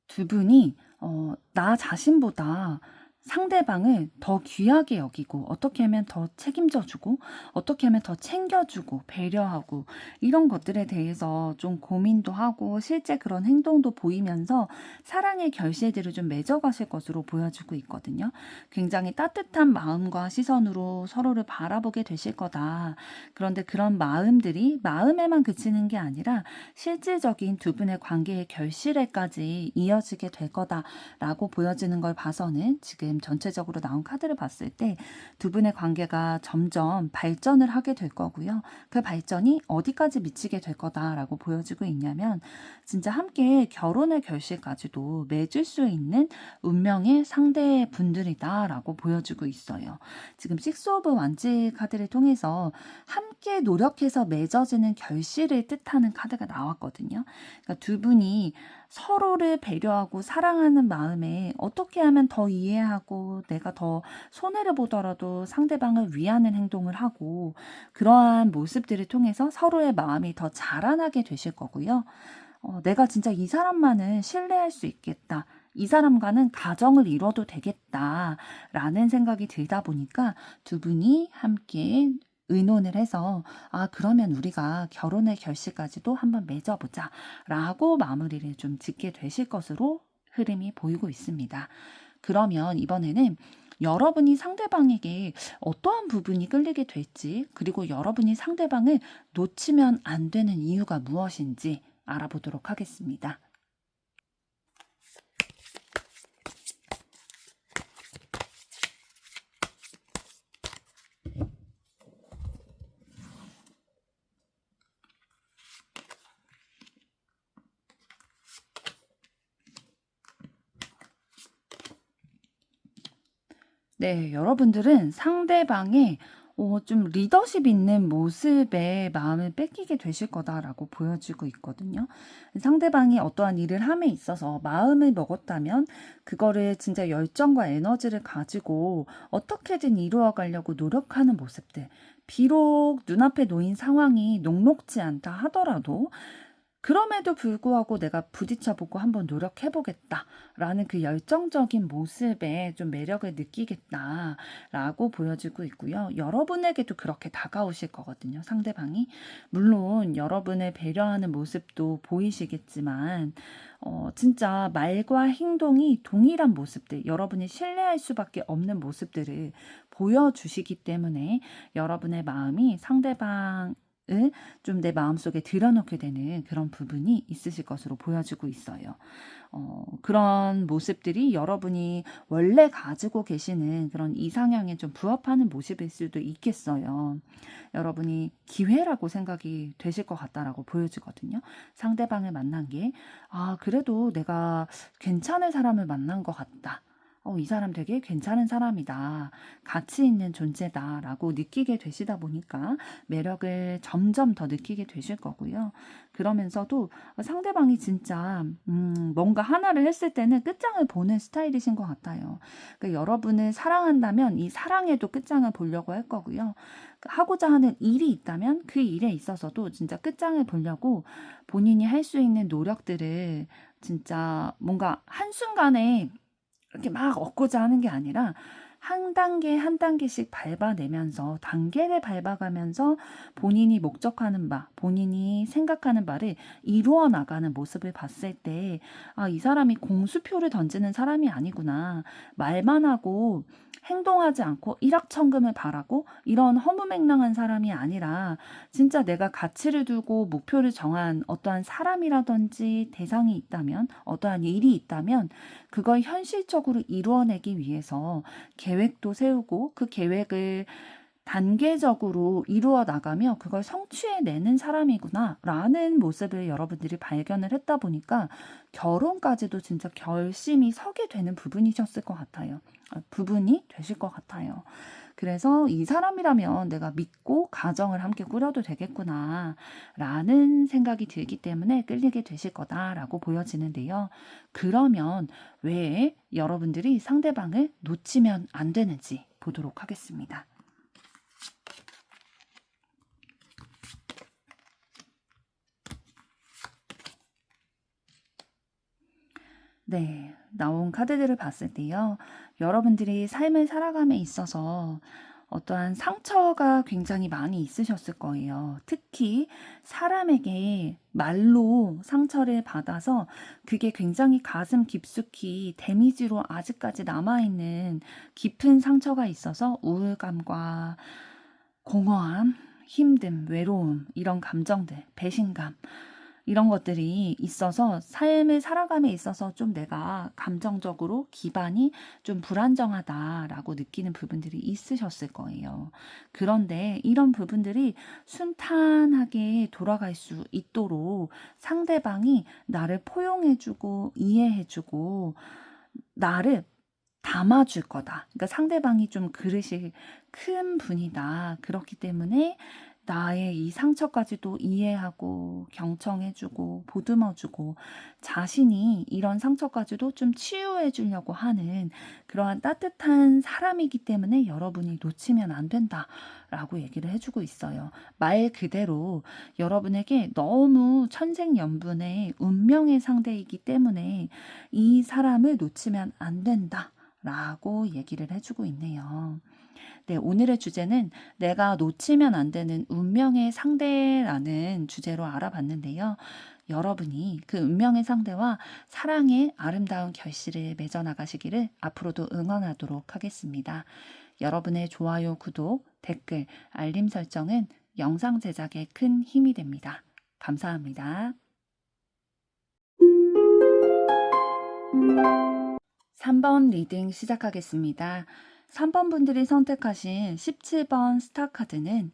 Speaker 1: 두 분이 나 자신보다 상대방을 더 귀하게 여기고 어떻게 하면 더 책임져 주고 어떻게 하면 더 챙겨주고 배려하고 이런 것들에 대해서 좀 고민도 하고 실제 그런 행동도 보이면서 사랑의 결실들을 좀 맺어가실 것으로 보여지고 있거든요. 굉장히 따뜻한 마음과 시선으로 서로를 바라보게 되실 거다. 그런데 그런 마음들이 마음에만 그치는 게 아니라 실질적인 두 분의 관계의 결실에까지 이어지게 될 거다라고 보여지는 걸 봐서는 지금 전체적으로 나온 카드를 봤을 때 두 분의 관계가 점점 발전을 하게 될 거고요. 그 발전이 어디까지 미치게 될 거다라고 보여지고 있냐면 진짜 함께 결혼의 결실까지도 맺을 수 있는 운명의 상대분들이다라고 보여지고 있어요. 지금 식스 오브 완지 카드를 통해서 함께 노력해서 맺어지는 결실을 뜻하는 카드가 나왔거든요. 그러니까 두 분이 서로를 배려하고 사랑하는 마음에 어떻게 하면 더 이해하고 내가 더 손해를 보더라도 상대방을 위하는 행동을 하고 그러한 모습들을 통해서 서로의 마음이 더 자라나게 되실 거고요. 내가 진짜 이 사람만은 신뢰할 수 있겠다. 이 사람과는 가정을 이뤄도 되겠다라는 생각이 들다 보니까 두 분이 함께 의논을 해서 그러면 우리가 결혼의 결실까지도 한번 맺어보자 라고 마무리를 좀 짓게 되실 것으로 흐름이 보이고 있습니다. 그러면 이번에는 여러분이 상대방에게 어떠한 부분이 끌리게 될지, 그리고 여러분이 상대방을 놓치면 안 되는 이유가 무엇인지 알아보도록 하겠습니다. 네, 여러분들은 상대방의 좀 리더십 있는 모습에 마음을 뺏기게 되실 거다라고 보여지고 있거든요. 상대방이 어떠한 일을 함에 있어서 마음을 먹었다면 그거를 진짜 열정과 에너지를 가지고 어떻게든 이루어 가려고 노력하는 모습들. 비록 눈앞에 놓인 상황이 녹록지 않다 하더라도 그럼에도 불구하고 내가 부딪혀보고 한번 노력해보겠다라는 그 열정적인 모습에 좀 매력을 느끼겠다라고 보여지고 있고요. 여러분에게도 그렇게 다가오실 거거든요, 상대방이. 물론 여러분을 배려하는 모습도 보이시겠지만 진짜 말과 행동이 동일한 모습들, 여러분이 신뢰할 수밖에 없는 모습들을 보여주시기 때문에 여러분의 마음이 상대방 좀 내 마음속에 들여놓게 되는 그런 부분이 있으실 것으로 보여지고 있어요. 그런 모습들이 여러분이 원래 가지고 계시는 그런 이상향에 좀 부합하는 모습일 수도 있겠어요. 여러분이 기회라고 생각이 되실 것 같다라고 보여지거든요. 상대방을 만난 게, 그래도 내가 괜찮은 사람을 만난 것 같다. 이 사람 되게 괜찮은 사람이다. 가치 있는 존재다라고 느끼게 되시다 보니까 매력을 점점 더 느끼게 되실 거고요. 그러면서도 상대방이 진짜 뭔가 하나를 했을 때는 끝장을 보는 스타일이신 것 같아요. 그러니까 여러분을 사랑한다면 이 사랑에도 끝장을 보려고 할 거고요. 하고자 하는 일이 있다면 그 일에 있어서도 진짜 끝장을 보려고 본인이 할 수 있는 노력들을 진짜 뭔가 한순간에 이렇게 막 얻고자 하는 게 아니라 한 단계 한 단계씩 밟아내면서 단계를 밟아가면서 본인이 목적하는 바, 본인이 생각하는 바를 이루어 나가는 모습을 봤을 때 이 사람이 공수표를 던지는 사람이 아니구나. 말만 하고 행동하지 않고 일확천금을 바라고 이런 허무맹랑한 사람이 아니라 진짜 내가 가치를 두고 목표를 정한 어떠한 사람이라든지 대상이 있다면, 어떠한 일이 있다면 그걸 현실적으로 이루어내기 위해서 계획도 세우고 그 계획을 단계적으로 이루어 나가며 그걸 성취해내는 사람이구나 라는 모습을 여러분들이 발견을 했다 보니까 결혼까지도 진짜 결심이 서게 되는 부분이셨을 것 같아요. 부분이 되실 것 같아요. 그래서 이 사람이라면 내가 믿고 가정을 함께 꾸려도 되겠구나 라는 생각이 들기 때문에 끌리게 되실 거다라고 보여지는데요. 그러면 왜 여러분들이 상대방을 놓치면 안 되는지 보도록 하겠습니다. 네, 나온 카드들을 봤을 때요. 여러분들이 삶을 살아감에 있어서 어떠한 상처가 굉장히 많이 있으셨을 거예요. 특히 사람에게 말로 상처를 받아서 그게 굉장히 가슴 깊숙이 데미지로 아직까지 남아있는 깊은 상처가 있어서 우울감과 공허함, 힘듦, 외로움, 이런 감정들, 배신감, 이런 것들이 있어서 삶을 살아감에 있어서 좀 내가 감정적으로 기반이 좀 불안정하다라고 느끼는 부분들이 있으셨을 거예요. 그런데 이런 부분들이 순탄하게 돌아갈 수 있도록 상대방이 나를 포용해주고 이해해주고 나를 담아줄 거다. 그러니까 상대방이 좀 그릇이 큰 분이다. 그렇기 때문에 나의 이 상처까지도 이해하고 경청해주고 보듬어주고 자신이 이런 상처까지도 좀 치유해주려고 하는 그러한 따뜻한 사람이기 때문에 여러분이 놓치면 안 된다라고 얘기를 해주고 있어요. 말 그대로 여러분에게 너무 천생연분의 운명의 상대이기 때문에 이 사람을 놓치면 안 된다. 라고 얘기를 해주고 있네요. 네, 오늘의 주제는 내가 놓치면 안 되는 운명의 상대라는 주제로 알아봤는데요. 여러분이 그 운명의 상대와 사랑의 아름다운 결실을 맺어 나가시기를 앞으로도 응원하도록 하겠습니다. 여러분의 좋아요, 구독, 댓글, 알림 설정은 영상 제작에 큰 힘이 됩니다. 감사합니다. 3번 리딩 시작하겠습니다. 3번 분들이 선택하신 17번 스타카드는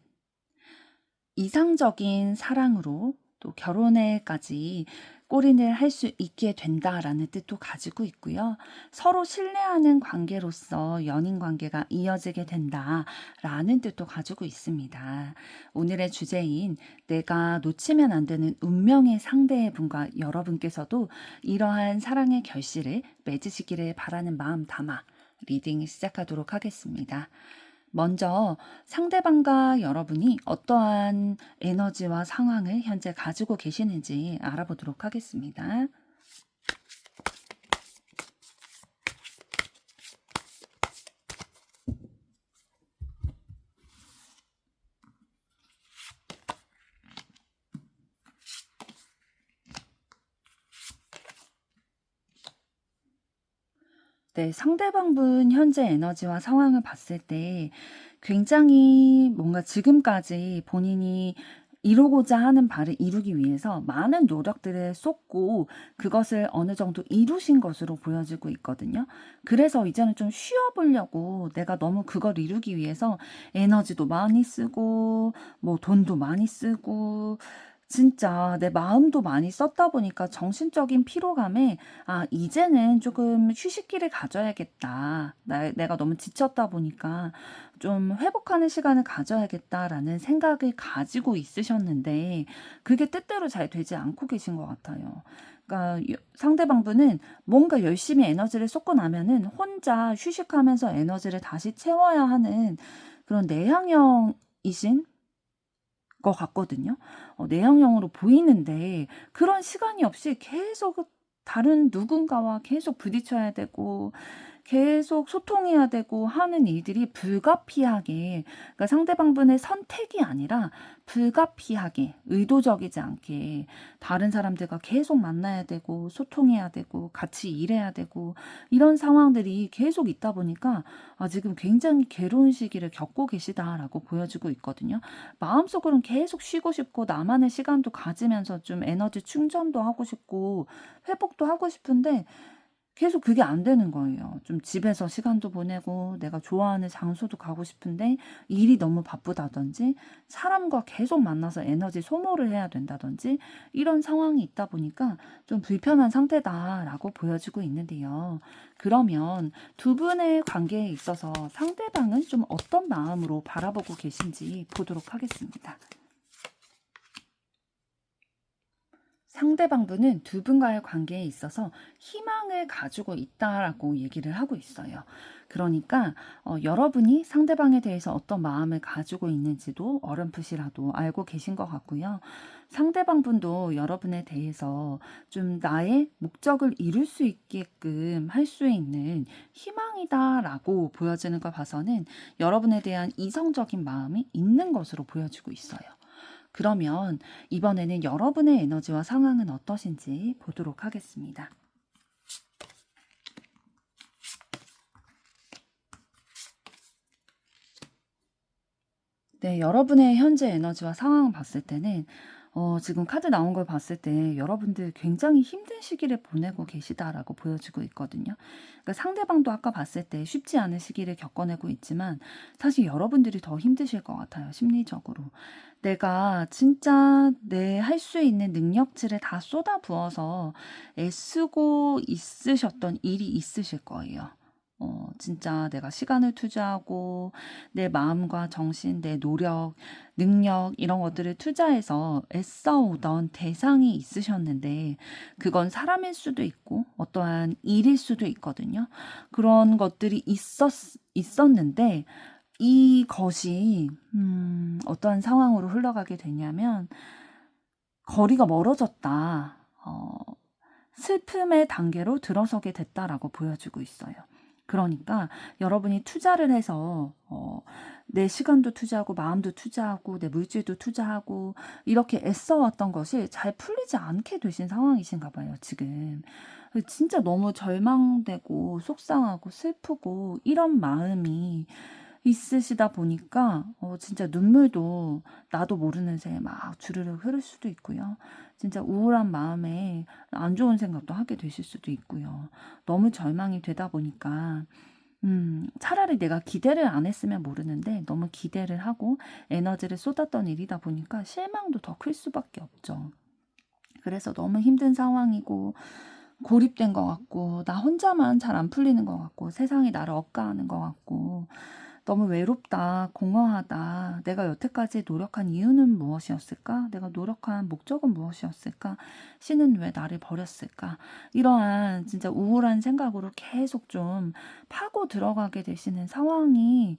Speaker 1: 이상적인 사랑으로 또 결혼에까지 꼬린을 할 수 있게 된다라는 뜻도 가지고 있고요. 서로 신뢰하는 관계로서 연인 관계가 이어지게 된다라는 뜻도 가지고 있습니다. 오늘의 주제인 내가 놓치면 안 되는 운명의 상대분과 여러분께서도 이러한 사랑의 결실을 맺으시기를 바라는 마음 담아 리딩 시작하도록 하겠습니다. 먼저 상대방과 여러분이 어떠한 에너지와 상황을 현재 가지고 계시는지 알아보도록 하겠습니다. 네, 상대방분 현재 에너지와 상황을 봤을 때 굉장히 뭔가 지금까지 본인이 이루고자 하는 바를 이루기 위해서 많은 노력들을 쏟고 그것을 어느 정도 이루신 것으로 보여지고 있거든요. 그래서 이제는 좀 쉬어보려고 내가 너무 그걸 이루기 위해서 에너지도 많이 쓰고 뭐 돈도 많이 쓰고 진짜 내 마음도 많이 썼다 보니까 정신적인 피로감에 이제는 조금 휴식기를 가져야겠다. 내가 너무 지쳤다 보니까 좀 회복하는 시간을 가져야겠다라는 생각을 가지고 있으셨는데 그게 뜻대로 잘 되지 않고 계신 것 같아요. 그러니까 상대방분은 뭔가 열심히 에너지를 쏟고 나면은 혼자 휴식하면서 에너지를 다시 채워야 하는 그런 내향형이신 것 같거든요. 내향형으로 보이는데 그런 시간이 없이 계속 다른 누군가와 계속 부딪혀야 되고 계속 소통해야 되고 하는 일들이 불가피하게 그러니까 상대방분의 선택이 아니라 불가피하게 의도적이지 않게 다른 사람들과 계속 만나야 되고 소통해야 되고 같이 일해야 되고 이런 상황들이 계속 있다 보니까 지금 굉장히 괴로운 시기를 겪고 계시다라고 보여지고 있거든요. 마음속으로는 계속 쉬고 싶고 나만의 시간도 가지면서 좀 에너지 충전도 하고 싶고 회복도 하고 싶은데 계속 그게 안 되는 거예요. 좀 집에서 시간도 보내고 내가 좋아하는 장소도 가고 싶은데 일이 너무 바쁘다든지 사람과 계속 만나서 에너지 소모를 해야 된다든지 이런 상황이 있다 보니까 좀 불편한 상태다라고 보여지고 있는데요. 그러면 두 분의 관계에 있어서 상대방은 좀 어떤 마음으로 바라보고 계신지 보도록 하겠습니다. 상대방분은 두 분과의 관계에 있어서 희망을 가지고 있다라고 얘기를 하고 있어요. 그러니까 여러분이 상대방에 대해서 어떤 마음을 가지고 있는지도 어렴풋이라도 알고 계신 것 같고요. 상대방분도 여러분에 대해서 좀 나의 목적을 이룰 수 있게끔 할 수 있는 희망이다라고 보여지는 걸 봐서는 여러분에 대한 이성적인 마음이 있는 것으로 보여지고 있어요. 그러면 이번에는 여러분의 에너지와 상황은 어떠신지 보도록 하겠습니다. 네, 여러분의 현재 에너지와 상황을 봤을 때는 지금 카드 나온 걸 봤을 때 여러분들 굉장히 힘든 시기를 보내고 계시다라고 보여지고 있거든요. 그러니까 상대방도 아까 봤을 때 쉽지 않은 시기를 겪어내고 있지만 사실 여러분들이 더 힘드실 것 같아요. 심리적으로. 내가 진짜 내 할 수 있는 능력치를 다 쏟아부어서 애쓰고 있으셨던 일이 있으실 거예요. 진짜 내가 시간을 투자하고 내 마음과 정신, 내 노력, 능력 이런 것들을 투자해서 애써오던 대상이 있으셨는데 그건 사람일 수도 있고 어떠한 일일 수도 있거든요. 그런 것들이 있었는데 이것이 어떠한 상황으로 흘러가게 되냐면 거리가 멀어졌다. 슬픔의 단계로 들어서게 됐다라고 보여주고 있어요. 그러니까 여러분이 투자를 해서 내 시간도 투자하고 마음도 투자하고 내 물질도 투자하고 이렇게 애써왔던 것이 잘 풀리지 않게 되신 상황이신가 봐요, 지금. 진짜 너무 절망되고 속상하고 슬프고 이런 마음이 있으시다 보니까 진짜 눈물도 나도 모르는 새에 막 주르륵 흐를 수도 있고요. 진짜 우울한 마음에 안 좋은 생각도 하게 되실 수도 있고요. 너무 절망이 되다 보니까 차라리 내가 기대를 안 했으면 모르는데 너무 기대를 하고 에너지를 쏟았던 일이다 보니까 실망도 더 클 수밖에 없죠. 그래서 너무 힘든 상황이고 고립된 것 같고 나 혼자만 잘 안 풀리는 것 같고 세상이 나를 억까하는 것 같고 너무 외롭다, 공허하다. 내가 여태까지 노력한 이유는 무엇이었을까? 내가 노력한 목적은 무엇이었을까? 신은 왜 나를 버렸을까? 이러한 진짜 우울한 생각으로 계속 좀 파고 들어가게 되시는 상황이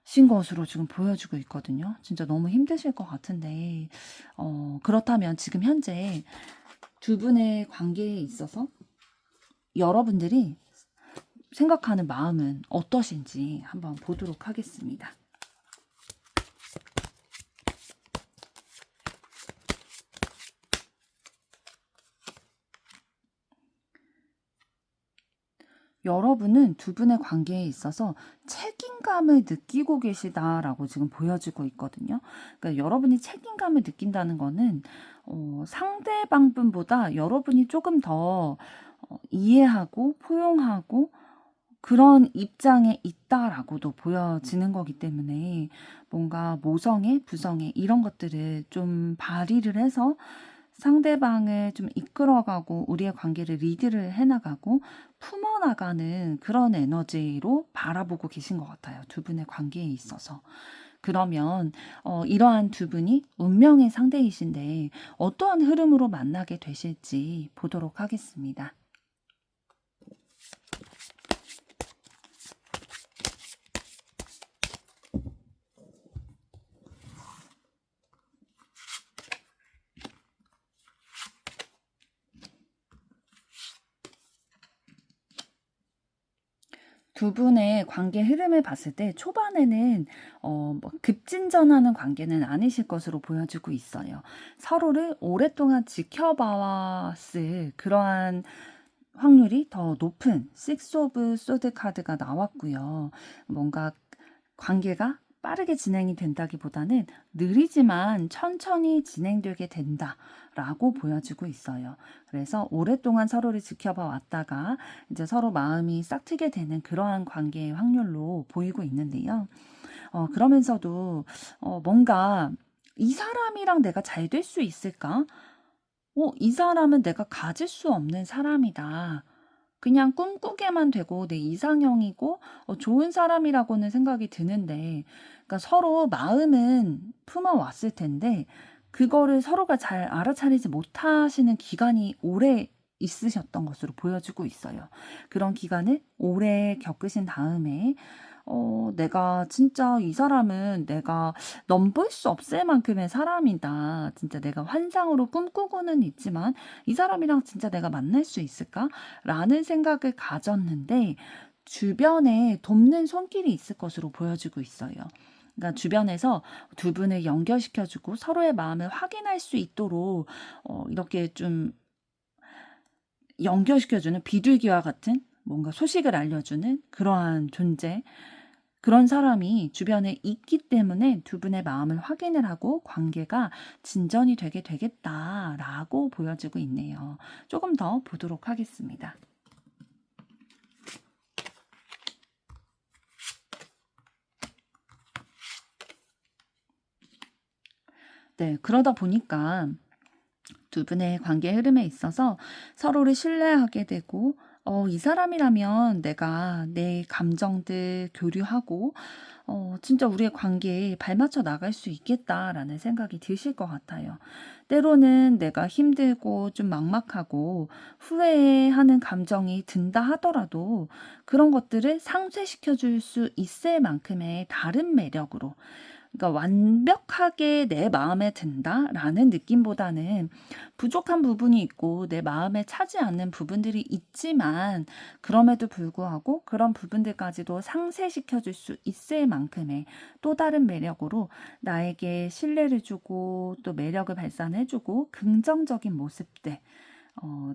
Speaker 1: 신 것으로 지금 보여주고 있거든요. 진짜 너무 힘드실 것 같은데, 그렇다면 지금 현재 두 분의 관계에 있어서 여러분들이 생각하는 마음은 어떠신지 한번 보도록 하겠습니다. 여러분은 두 분의 관계에 있어서 책임감을 느끼고 계시다라고 지금 보여지고 있거든요. 그러니까 여러분이 책임감을 느낀다는 거는 상대방 분보다 여러분이 조금 더 이해하고 포용하고 그런 입장에 있다라고도 보여지는 거기 때문에 뭔가 모성애, 부성애 이런 것들을 좀 발휘를 해서 상대방을 좀 이끌어가고 우리의 관계를 리드를 해나가고 품어나가는 그런 에너지로 바라보고 계신 것 같아요. 두 분의 관계에 있어서. 그러면 이러한 두 분이 운명의 상대이신데 어떠한 흐름으로 만나게 되실지 보도록 하겠습니다. 두 분의 관계 흐름을 봤을 때 초반에는 뭐 급진전하는 관계는 아니실 것으로 보여지고 있어요. 서로를 오랫동안 지켜봐왔을 그러한 확률이 더 높은 식스 오브 소드 카드가 나왔고요. 뭔가 관계가 빠르게 진행이 된다기보다는 느리지만 천천히 진행되게 된다라고 보여지고 있어요. 그래서 오랫동안 서로를 지켜봐 왔다가 이제 서로 마음이 싹트게 되는 그러한 관계의 확률로 보이고 있는데요. 그러면서도 뭔가 이 사람이랑 내가 잘 될 수 있을까? 이 사람은 내가 가질 수 없는 사람이다. 그냥 꿈꾸게만 되고 내 이상형이고 좋은 사람이라고는 생각이 드는데, 그러니까 서로 마음은 품어왔을 텐데 그거를 서로가 잘 알아차리지 못하시는 기간이 오래 있으셨던 것으로 보여지고 있어요. 그런 기간을 오래 겪으신 다음에 내가 진짜 이 사람은 내가 넘볼 수 없을 만큼의 사람이다. 진짜 내가 환상으로 꿈꾸고는 있지만 이 사람이랑 진짜 내가 만날 수 있을까? 라는 생각을 가졌는데 주변에 돕는 손길이 있을 것으로 보여지고 있어요. 그러니까 주변에서 두 분을 연결시켜주고 서로의 마음을 확인할 수 있도록 이렇게 좀 연결시켜주는 비둘기와 같은 뭔가 소식을 알려주는 그러한 존재, 그런 사람이 주변에 있기 때문에 두 분의 마음을 확인을 하고 관계가 진전이 되게 되겠다라고 보여지고 있네요. 조금 더 보도록 하겠습니다. 네, 그러다 보니까 두 분의 관계 흐름에 있어서 서로를 신뢰하게 되고 이 사람이라면 내가 내 감정들 교류하고 진짜 우리의 관계에 발맞춰 나갈 수 있겠다라는 생각이 드실 것 같아요. 때로는 내가 힘들고 좀 막막하고 후회하는 감정이 든다 하더라도 그런 것들을 상쇄시켜 줄 수 있을 만큼의 다른 매력으로, 그러니까 완벽하게 내 마음에 든다라는 느낌보다는 부족한 부분이 있고 내 마음에 차지 않는 부분들이 있지만 그럼에도 불구하고 그런 부분들까지도 상쇄시켜 줄 수 있을 만큼의 또 다른 매력으로 나에게 신뢰를 주고 또 매력을 발산해 주고 긍정적인 모습들,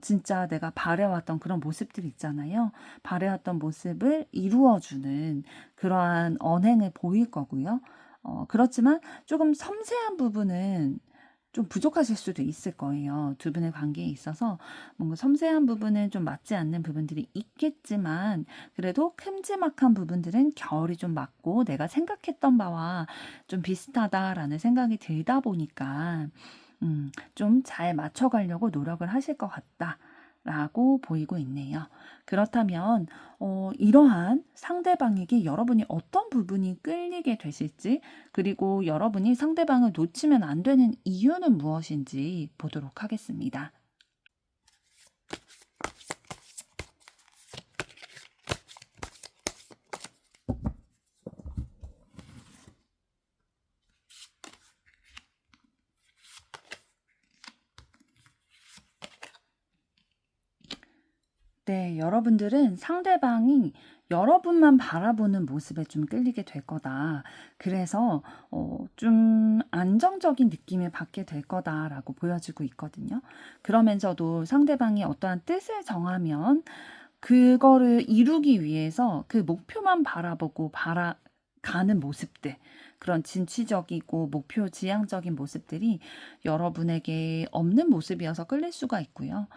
Speaker 1: 진짜 내가 바래왔던 그런 모습들 있잖아요. 바래왔던 모습을 이루어주는 그러한 언행을 보일 거고요. 그렇지만 조금 섬세한 부분은 좀 부족하실 수도 있을 거예요. 두 분의 관계에 있어서 뭔가 섬세한 부분은 좀 맞지 않는 부분들이 있겠지만 그래도 큼지막한 부분들은 결이 좀 맞고 내가 생각했던 바와 좀 비슷하다라는 생각이 들다 보니까 좀 잘 맞춰가려고 노력을 하실 것 같다. 라고 보이고 있네요. 그렇다면 이러한 상대방에게 여러분이 어떤 부분이 끌리게 되실지, 그리고 여러분이 상대방을 놓치면 안 되는 이유는 무엇인지 보도록 하겠습니다. 네, 여러분들은 상대방이 여러분만 바라보는 모습에 좀 끌리게 될 거다. 그래서 좀 안정적인 느낌을 받게 될 거다라고 보여지고 있거든요. 그러면서도 상대방이 어떠한 뜻을 정하면 그거를 이루기 위해서 그 목표만 바라보고 가는 모습들, 그런 진취적이고 목표 지향적인 모습들이 여러분에게 없는 모습이어서 끌릴 수가 있고요.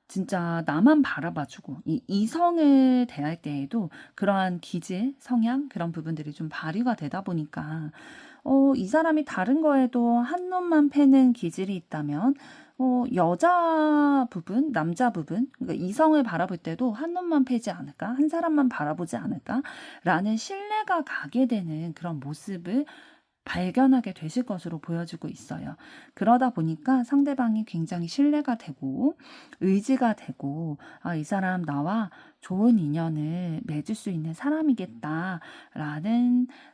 Speaker 1: 진짜 나만 바라봐주고 이 이성을 대할 때에도 그러한 기질, 성향 그런 부분들이 좀 발휘가 되다 보니까 이 사람이 다른 거에도 한 놈만 패는 기질이 있다면 여자 부분, 남자 부분, 그러니까 이성을 바라볼 때도 한 놈만 패지 않을까? 한 사람만 바라보지 않을까? 라는 신뢰가 가게 되는 그런 모습을 발견하게 되실 것으로 보여지고 있어요. 그러다 보니까 상대방이 굉장히 신뢰가 되고 의지가 되고 이 사람 나와 좋은 인연을 맺을 수 있는 사람이겠다라는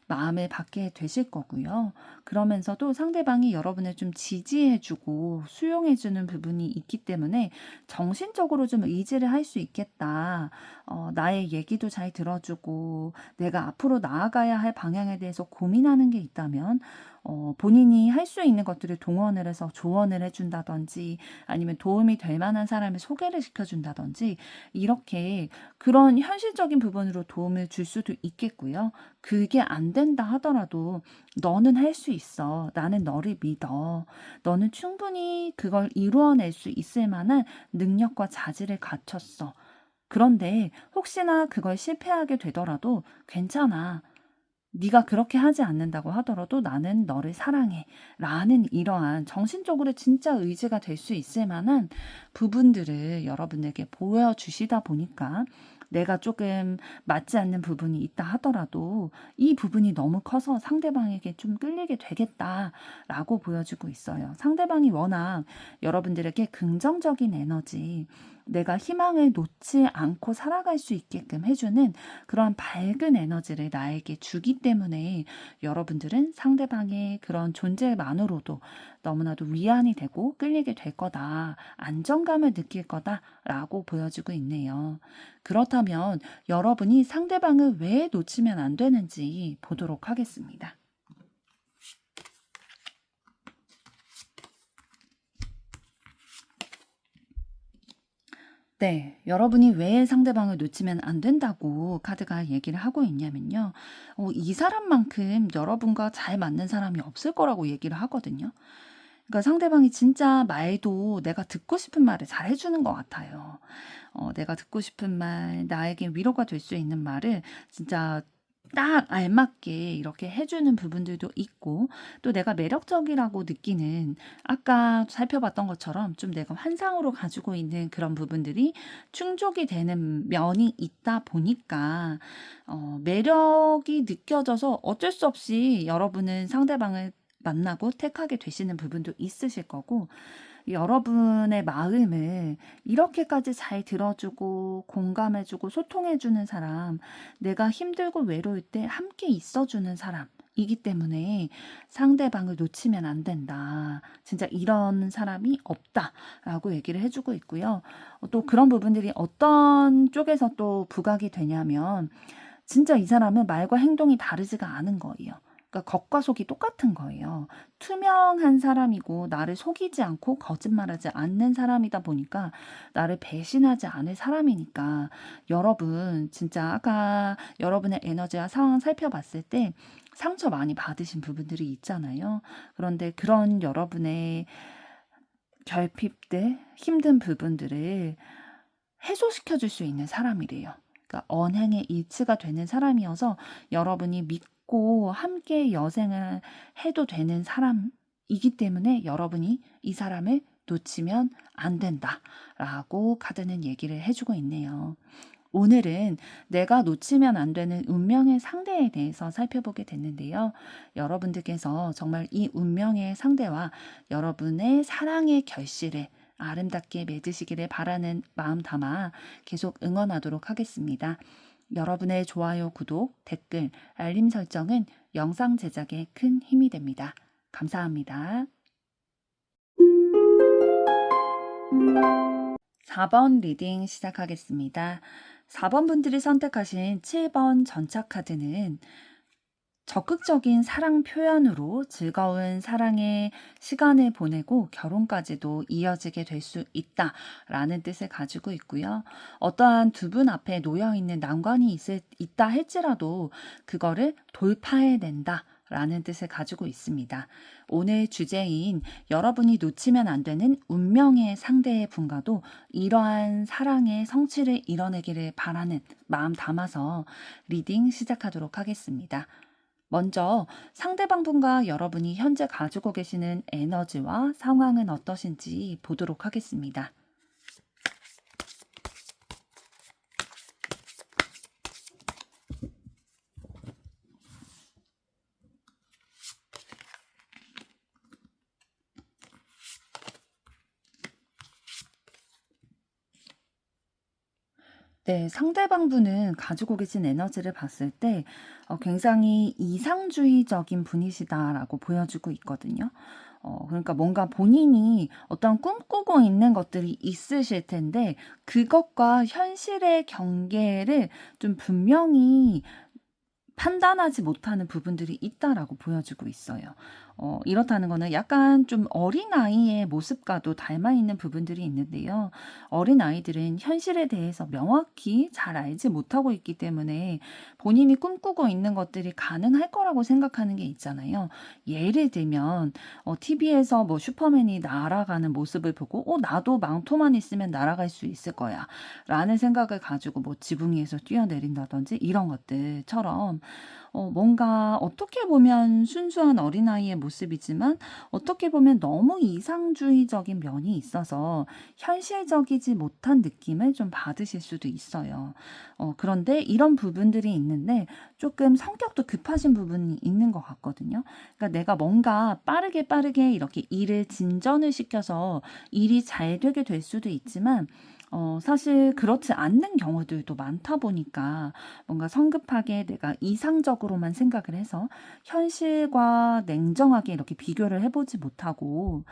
Speaker 1: 마음을 갖게 되실 거고요. 그러면서도 상대방이 여러분을 좀 지지해주고 수용해주는 부분이 있기 때문에 정신적으로 좀 의지를 할 수 있겠다. 나의 얘기도 잘 들어주고 내가 앞으로 나아가야 할 방향에 대해서 고민하는 게 있다면 본인이 할 수 있는 것들을 동원을 해서 조언을 해준다든지 아니면 도움이 될 만한 사람을 소개를 시켜준다든지 이렇게 그런 현실적인 부분으로 도움을 줄 수도 있겠고요. 그게 안 된다 하더라도 너는 할 수 있어. 나는 너를 믿어. 너는 충분히 그걸 이루어낼 수 있을 만한 능력과 자질을 갖췄어. 그런데 혹시나 그걸 실패하게 되더라도 괜찮아. 네가 그렇게 하지 않는다고 하더라도 나는 너를 사랑해. 라는 이러한 정신적으로 진짜 의지가 될 수 있을 만한 부분들을 여러분에게 보여주시다 보니까 내가 조금 맞지 않는 부분이 있다 하더라도 이 부분이 너무 커서 상대방에게 좀 끌리게 되겠다라고 보여지고 있어요. 상대방이 워낙 여러분들에게 긍정적인 에너지, 내가 희망을 놓지 않고 살아갈 수 있게끔 해주는 그러한 밝은 에너지를 나에게 주기 때문에 여러분들은 상대방의 그런 존재만으로도 너무나도 위안이 되고 끌리게 될 거다. 안정감을 느낄 거다라고 보여지고 있네요. 그렇다면 여러분이 상대방을 왜 놓치면 안 되는지 보도록 하겠습니다. 네, 여러분이 왜 상대방을 놓치면 안 된다고 카드가 얘기를 하고 있냐면요. 이 사람만큼 여러분과 잘 맞는 사람이 없을 거라고 얘기를 하거든요. 그러니까 상대방이 진짜 말도 내가 듣고 싶은 말을 잘 해주는 것 같아요. 내가 듣고 싶은 말, 나에게 위로가 될 수 있는 말을 진짜 딱 알맞게 이렇게 해주는 부분들도 있고, 또 내가 매력적이라고 느끼는, 아까 살펴봤던 것처럼 좀 내가 환상으로 가지고 있는 그런 부분들이 충족이 되는 면이 있다 보니까 매력이 느껴져서 어쩔 수 없이 여러분은 상대방을 만나고 택하게 되시는 부분도 있으실 거고, 여러분의 마음을 이렇게까지 잘 들어주고 공감해주고 소통해주는 사람, 내가 힘들고 외로울 때 함께 있어주는 사람이기 때문에 상대방을 놓치면 안 된다. 진짜 이런 사람이 없다라고 얘기를 해주고 있고요. 또 그런 부분들이 어떤 쪽에서 또 부각이 되냐면, 진짜 이 사람은 말과 행동이 다르지가 않은 거예요. 그러니까 겉과 속이 똑같은 거예요. 투명한 사람이고 나를 속이지 않고 거짓말하지 않는 사람이다 보니까, 나를 배신하지 않을 사람이니까, 여러분 진짜 아까 여러분의 에너지와 상황 살펴봤을 때 상처 많이 받으신 부분들이 있잖아요. 그런데 그런 여러분의 결핍들, 힘든 부분들을 해소시켜 줄 수 있는 사람이래요. 그러니까 언행의 일치가 되는 사람이어서 여러분이 믿고 함께 여생을 해도 되는 사람이기 때문에 여러분이 이 사람을 놓치면 안 된다라고 카드는 얘기를 해주고 있네요. 오늘은 내가 놓치면 안 되는 운명의 상대에 대해서 살펴보게 됐는데요. 여러분들께서 정말 이 운명의 상대와 여러분의 사랑의 결실을 아름답게 맺으시기를 바라는 마음 담아 계속 응원하도록 하겠습니다. 여러분의 좋아요, 구독, 댓글, 알림 설정은 영상 제작에 큰 힘이 됩니다. 감사합니다. 4번 리딩 시작하겠습니다. 4번 분들이 선택하신 7번 전차 카드는 적극적인 사랑 표현으로 즐거운 사랑의 시간을 보내고 결혼까지도 이어지게 될 수 있다라는 뜻을 가지고 있고요. 어떠한 두 분 앞에 놓여있는 난관이 있다 할지라도 그거를 돌파해낸다 라는 뜻을 가지고 있습니다. 오늘 주제인 여러분이 놓치면 안 되는 운명의 상대의 분과도 이러한 사랑의 성취를 이뤄내기를 바라는 마음 담아서 리딩 시작하도록 하겠습니다. 먼저 상대방 분과 여러분이 현재 가지고 계시는 에너지와 상황은 어떠신지 보도록 하겠습니다. 네, 상대방 분은 가지고 계신 에너지를 봤을 때 굉장히 이상주의적인 분이시다라고 보여주고 있거든요. 그러니까 뭔가 본인이 어떤 꿈꾸고 있는 것들이 있으실 텐데, 그것과 현실의 경계를 좀 분명히 판단하지 못하는 부분들이 있다라고 보여주고 있어요. 이렇다는 거는 약간 좀 어린아이의 모습과도 닮아 있는 부분들이 있는데요. 어린아이들은 현실에 대해서 명확히 잘 알지 못하고 있기 때문에 본인이 꿈꾸고 있는 것들이 가능할 거라고 생각하는 게 있잖아요. 예를 들면 TV에서 뭐 슈퍼맨이 날아가는 모습을 보고 나도 망토만 있으면 날아갈 수 있을 거야 라는 생각을 가지고 뭐 지붕 위에서 뛰어내린다든지 이런 것들처럼, 뭔가 어떻게 보면 순수한 어린아이의 모습이지만 어떻게 보면 너무 이상주의적인 면이 있어서 현실적이지 못한 느낌을 좀 받으실 수도 있어요. 그런데 이런 부분들이 있는데 조금 성격도 급하신 부분이 있는 것 같거든요. 그러니까 내가 뭔가 빠르게 이렇게 일을 진전을 시켜서 일이 잘 되게 될 수도 있지만, 사실 그렇지 않는 경우들도 많다 보니까 뭔가 성급하게 내가 이상적으로만 생각을 해서 현실과 냉정하게 이렇게 비교를 해보지 못하고,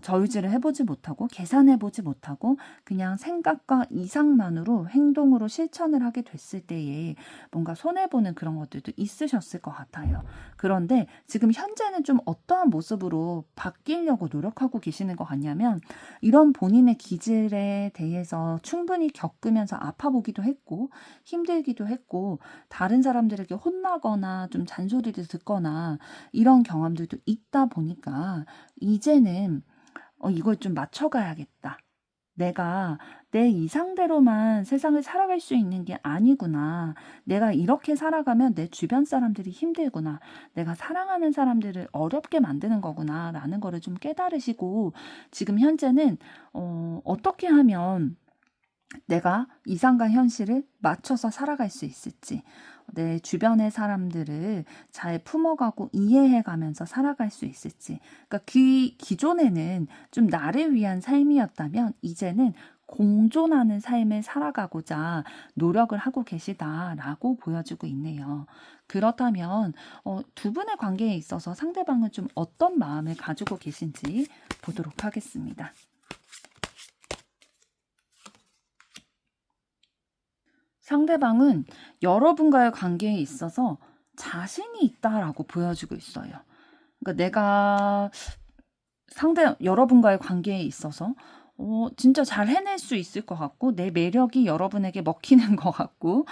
Speaker 1: 저울질을 해보지 못하고 계산해보지 못하고 그냥 생각과 이상만으로 행동으로 실천을 하게 됐을 때에 뭔가 손해보는 그런 것들도 있으셨을 것 같아요. 그런데 지금 현재는 좀 어떠한 모습으로 바뀌려고 노력하고 계시는 것 같냐면, 이런 본인의 기질에 대해서 충분히 겪으면서 아파보기도 했고 힘들기도 했고 다른 사람들에게 혼나거나 좀 잔소리를 듣거나 이런 경험들도 있다 보니까 이제는 이걸 좀 맞춰가야겠다. 내가 내 이상대로만 세상을 살아갈 수 있는 게 아니구나. 내가 이렇게 살아가면 내 주변 사람들이 힘들구나. 내가 사랑하는 사람들을 어렵게 만드는 거구나. 라는 거를 좀 깨달으시고 지금 현재는 어떻게 하면 내가 이상과 현실을 맞춰서 살아갈 수 있을지, 내 주변의 사람들을 잘 품어가고 이해해가면서 살아갈 수 있을지. 그러니까 기존에는 좀 나를 위한 삶이었다면 이제는 공존하는 삶을 살아가고자 노력을 하고 계시다라고 보여주고 있네요. 그렇다면 두 분의 관계에 있어서 상대방은 좀 어떤 마음을 가지고 계신지 보도록 하겠습니다. 상대방은 여러분과의 관계에 있어서 자신이 있다라고 보여주고 있어요. 그러니까 내가 여러분과의 관계에 있어서 진짜 잘 해낼 수 있을 것 같고, 내 매력이 여러분에게 먹히는 것 같고,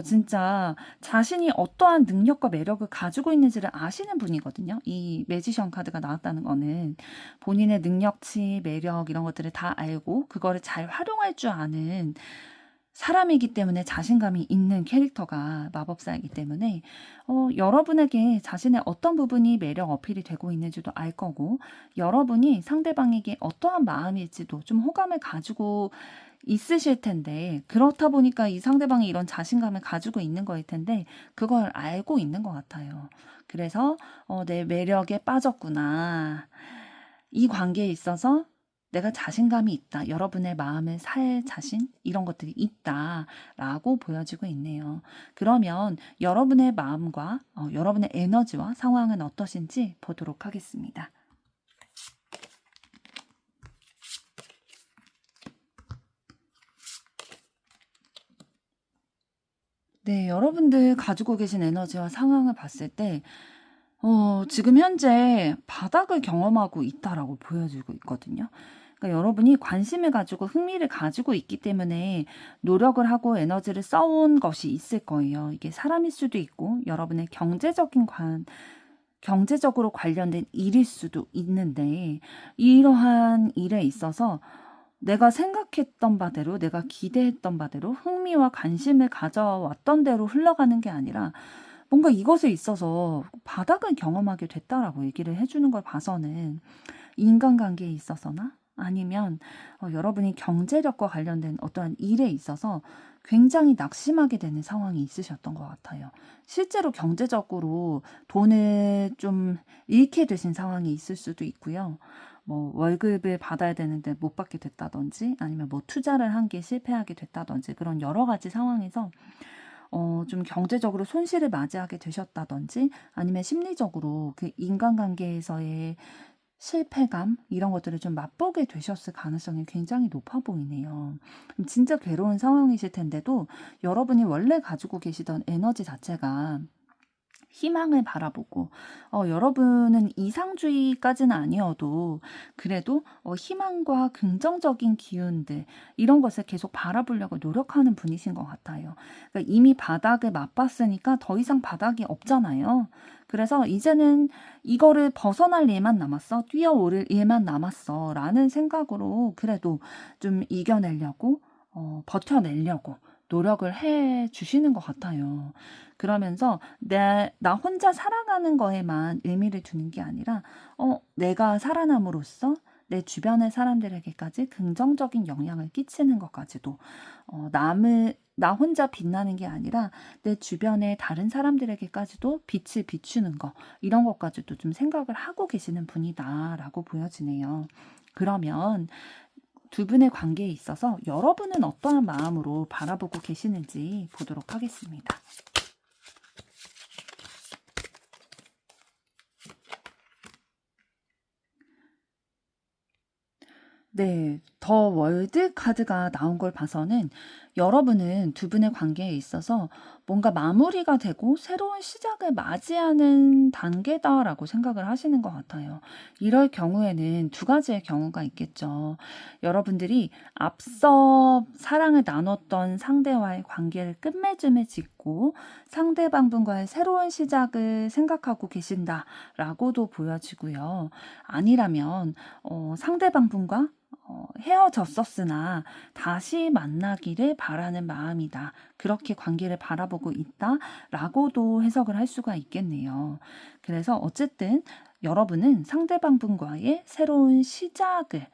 Speaker 1: 진짜 자신이 어떠한 능력과 매력을 가지고 있는지를 아시는 분이거든요. 이 매지션 카드가 나왔다는 거는 본인의 능력치, 매력 이런 것들을 다 알고 그거를 잘 활용할 줄 아는 사람이기 때문에 자신감이 있는 캐릭터가 마법사이기 때문에 여러분에게 자신의 어떤 부분이 매력 어필이 되고 있는지도 알 거고, 여러분이 상대방에게 어떠한 마음일지도 좀 호감을 가지고 있으실 텐데, 그렇다 보니까 이 상대방이 이런 자신감을 가지고 있는 거일 텐데 그걸 알고 있는 것 같아요. 그래서 내 매력에 빠졌구나. 이 관계에 있어서 내가 자신감이 있다. 여러분의 마음을 살 자신? 이런 것들이 있다라고 보여지고 있네요. 그러면 여러분의 마음과 여러분의 에너지와 상황은 어떠신지 보도록 하겠습니다. 네, 여러분들 가지고 계신 에너지와 상황을 봤을 때 지금 현재 바닥을 경험하고 있다라고 보여지고 있거든요. 그러니까 여러분이 관심을 가지고 흥미를 가지고 있기 때문에 노력을 하고 에너지를 써온 것이 있을 거예요. 이게 사람일 수도 있고 여러분의 경제적으로 관련된 일일 수도 있는데, 이러한 일에 있어서 내가 생각했던 바대로, 내가 기대했던 바대로 흥미와 관심을 가져왔던 대로 흘러가는 게 아니라 뭔가 이것에 있어서 바닥을 경험하게 됐다라고 얘기를 해주는 걸 봐서는 인간관계에 있어서나 아니면 여러분이 경제력과 관련된 어떠한 일에 있어서 굉장히 낙심하게 되는 상황이 있으셨던 것 같아요. 실제로 경제적으로 돈을 좀 잃게 되신 상황이 있을 수도 있고요. 뭐 월급을 받아야 되는데 못 받게 됐다든지, 아니면 뭐 투자를 한 게 실패하게 됐다든지, 그런 여러 가지 상황에서 좀 경제적으로 손실을 맞이하게 되셨다든지, 아니면 심리적으로 그 인간관계에서의 실패감 이런 것들을 좀 맛보게 되셨을 가능성이 굉장히 높아 보이네요. 진짜 괴로운 상황이실 텐데도 여러분이 원래 가지고 계시던 에너지 자체가 희망을 바라보고, 여러분은 이상주의까지는 아니어도 그래도 희망과 긍정적인 기운들 이런 것을 계속 바라보려고 노력하는 분이신 것 같아요. 그러니까 이미 바닥을 맛봤으니까 더 이상 바닥이 없잖아요. 그래서 이제는 이거를 벗어날 일만 남았어, 뛰어오를 일만 남았어 라는 생각으로 그래도 좀 이겨내려고 버텨내려고 노력을 해 주시는 것 같아요. 그러면서 나 혼자 살아가는 거에만 의미를 두는 게 아니라 내가 살아남으로써 내 주변의 사람들에게까지 긍정적인 영향을 끼치는 것까지도, 나 혼자 빛나는 게 아니라 내 주변의 다른 사람들에게까지도 빛을 비추는 거, 이런 것까지도 좀 생각을 하고 계시는 분이다라고 보여지네요. 그러면 두 분의 관계에 있어서 여러분은 어떠한 마음으로 바라보고 계시는지 보도록 하겠습니다. 네, 더 월드 카드가 나온 걸 봐서는 여러분은 두 분의 관계에 있어서 뭔가 마무리가 되고 새로운 시작을 맞이하는 단계다라고 생각을 하시는 것 같아요. 이럴 경우에는 두 가지의 경우가 있겠죠. 여러분들이 앞서 사랑을 나눴던 상대와의 관계를 끝맺음에 짓고 상대방분과의 새로운 시작을 생각하고 계신다라고도 보여지고요. 아니라면 상대방분과 헤어졌었으나 다시 만나기를 바라는 마음이다. 그렇게 관계를 바라보고 있다라고도 해석을 할 수가 있겠네요. 그래서 어쨌든 여러분은 상대방분과의 새로운 시작을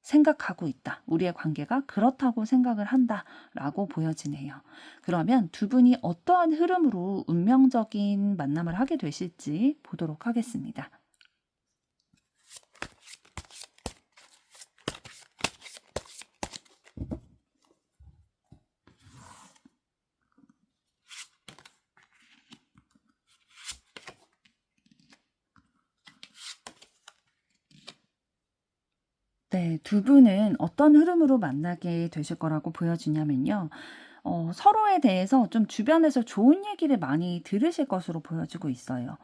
Speaker 1: 생각하고 있다. 우리의 관계가 그렇다고 생각을 한다라고 보여지네요. 그러면 두 분이 어떠한 흐름으로 운명적인 만남을 하게 되실지 보도록 하겠습니다. 네, 두 분은 어떤 흐름으로 만나게 되실 거라고 보여지냐면요. 서로에 대해서 좀 주변에서 좋은 얘기를 많이 들으실 것으로 보여지고 있어요.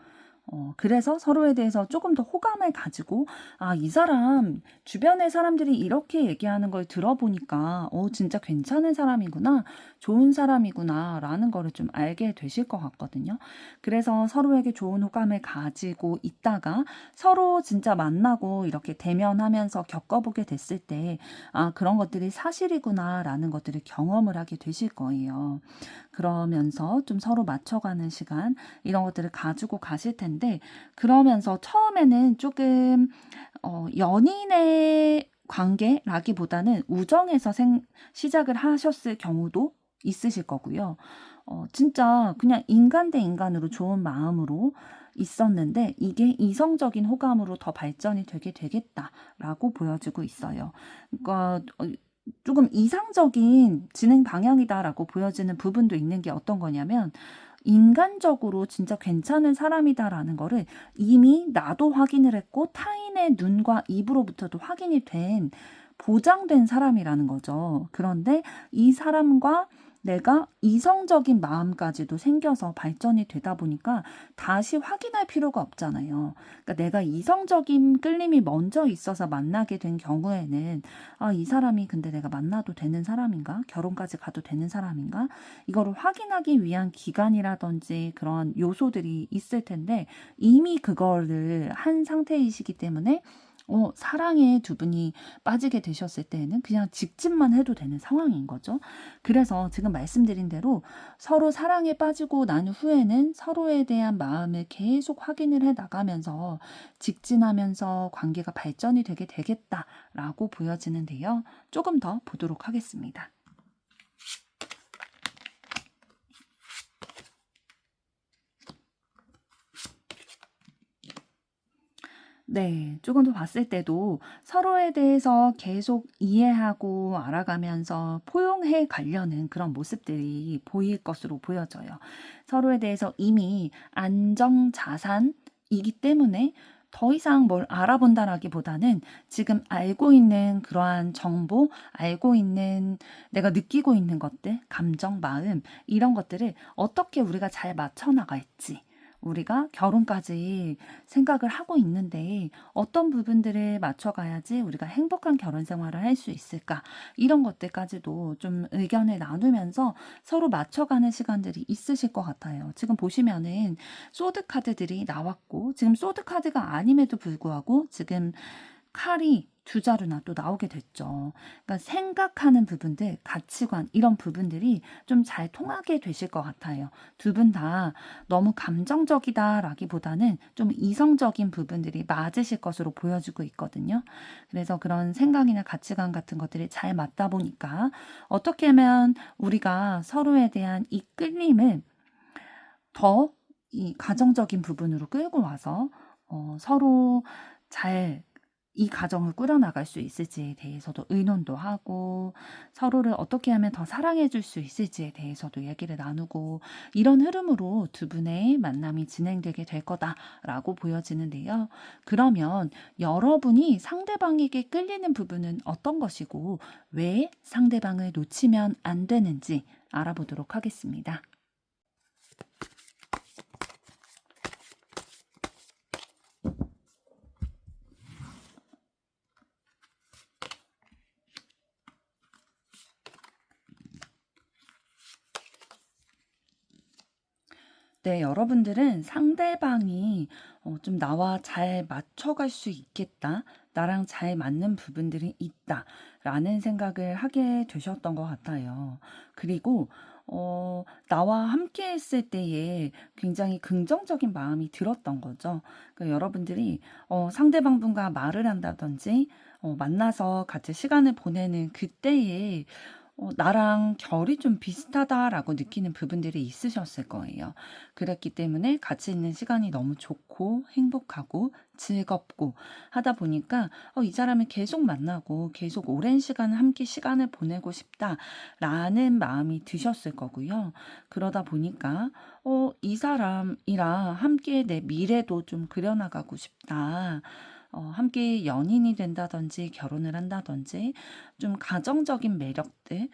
Speaker 1: 그래서 서로에 대해서 조금 더 호감을 가지고, 아, 이 사람, 주변의 사람들이 이렇게 얘기하는 걸 들어보니까, 진짜 괜찮은 사람이구나, 좋은 사람이구나, 라는 거를 좀 알게 되실 것 같거든요. 그래서 서로에게 좋은 호감을 가지고 있다가 서로 진짜 만나고 이렇게 대면하면서 겪어보게 됐을 때, 아, 그런 것들이 사실이구나, 라는 것들을 경험을 하게 되실 거예요. 그러면서 좀 서로 맞춰가는 시간, 이런 것들을 가지고 가실 텐데, 그러면서 처음에는 조금 연인의 관계라기보다는 우정에서 시작을 하셨을 경우도 있으실 거고요. 진짜 그냥 인간 대 인간으로 좋은 마음으로 있었는데 이게 이성적인 호감으로 더 발전이 되게 되겠다라고 보여지고 있어요. 그러니까 조금 이상적인 진행 방향이다라고 보여지는 부분도 있는 게 어떤 거냐면 인간적으로 진짜 괜찮은 사람이다라는 거를 이미 나도 확인을 했고 타인의 눈과 입으로부터도 확인이 된 보장된 사람이라는 거죠. 그런데 이 사람과 내가 이성적인 마음까지도 생겨서 발전이 되다 보니까 다시 확인할 필요가 없잖아요. 그러니까 내가 이성적인 끌림이 먼저 있어서 만나게 된 경우에는 아, 이 사람이 근데 내가 만나도 되는 사람인가? 결혼까지 가도 되는 사람인가? 이거를 확인하기 위한 기간이라든지 그런 요소들이 있을 텐데 이미 그거를 한 상태이시기 때문에 사랑에 두 분이 빠지게 되셨을 때에는 그냥 직진만 해도 되는 상황인 거죠. 그래서 지금 말씀드린 대로 서로 사랑에 빠지고 난 후에는 서로에 대한 마음을 계속 확인을 해 나가면서 직진하면서 관계가 발전이 되게 되겠다라고 보여지는데요. 조금 더 보도록 하겠습니다. 네. 조금 더 봤을 때도 서로에 대해서 계속 이해하고 알아가면서 포용해 가려는 그런 모습들이 보일 것으로 보여져요. 서로에 대해서 이미 안정 자산이기 때문에 더 이상 뭘 알아본다라기보다는 지금 알고 있는 그러한 정보, 알고 있는 내가 느끼고 있는 것들, 감정, 마음 이런 것들을 어떻게 우리가 잘 맞춰 나갈지 우리가 결혼까지 생각을 하고 있는데 어떤 부분들을 맞춰가야지 우리가 행복한 결혼 생활을 할 수 있을까? 이런 것들까지도 좀 의견을 나누면서 서로 맞춰가는 시간들이 있으실 것 같아요. 지금 보시면은 소드 카드들이 나왔고 지금 소드 카드가 아님에도 불구하고 지금 칼이 두 자루나 또 나오게 됐죠. 그러니까 생각하는 부분들, 가치관 이런 부분들이 좀 잘 통하게 되실 것 같아요. 두 분 다 너무 감정적이다라기보다는 좀 이성적인 부분들이 맞으실 것으로 보여지고 있거든요. 그래서 그런 생각이나 가치관 같은 것들이 잘 맞다 보니까 어떻게 하면 우리가 서로에 대한 이 끌림을 더 이 가정적인 부분으로 끌고 와서 서로 잘 이 가정을 꾸려나갈 수 있을지에 대해서도 의논도 하고 서로를 어떻게 하면 더 사랑해 줄 수 있을지에 대해서도 얘기를 나누고 이런 흐름으로 두 분의 만남이 진행되게 될 거다라고 보여지는데요. 그러면 여러분이 상대방에게 끌리는 부분은 어떤 것이고 왜 상대방을 놓치면 안 되는지 알아보도록 하겠습니다. 네, 여러분들은 상대방이 좀 나와 잘 맞춰갈 수 있겠다, 나랑 잘 맞는 부분들이 있다, 라는 생각을 하게 되셨던 것 같아요. 그리고 나와 함께 했을 때에 굉장히 긍정적인 마음이 들었던 거죠. 그러니까 여러분들이 상대방분과 말을 한다든지, 만나서 같이 시간을 보내는 그때에 나랑 결이 좀 비슷하다라고 느끼는 부분들이 있으셨을 거예요. 그랬기 때문에 같이 있는 시간이 너무 좋고 행복하고 즐겁고 하다 보니까 이 사람을 계속 만나고 계속 오랜 시간 함께 시간을 보내고 싶다라는 마음이 드셨을 거고요. 그러다 보니까 이 사람이랑 함께 내 미래도 좀 그려나가고 싶다. 함께 연인이 된다든지 결혼을 한다든지 좀 가정적인 매력들,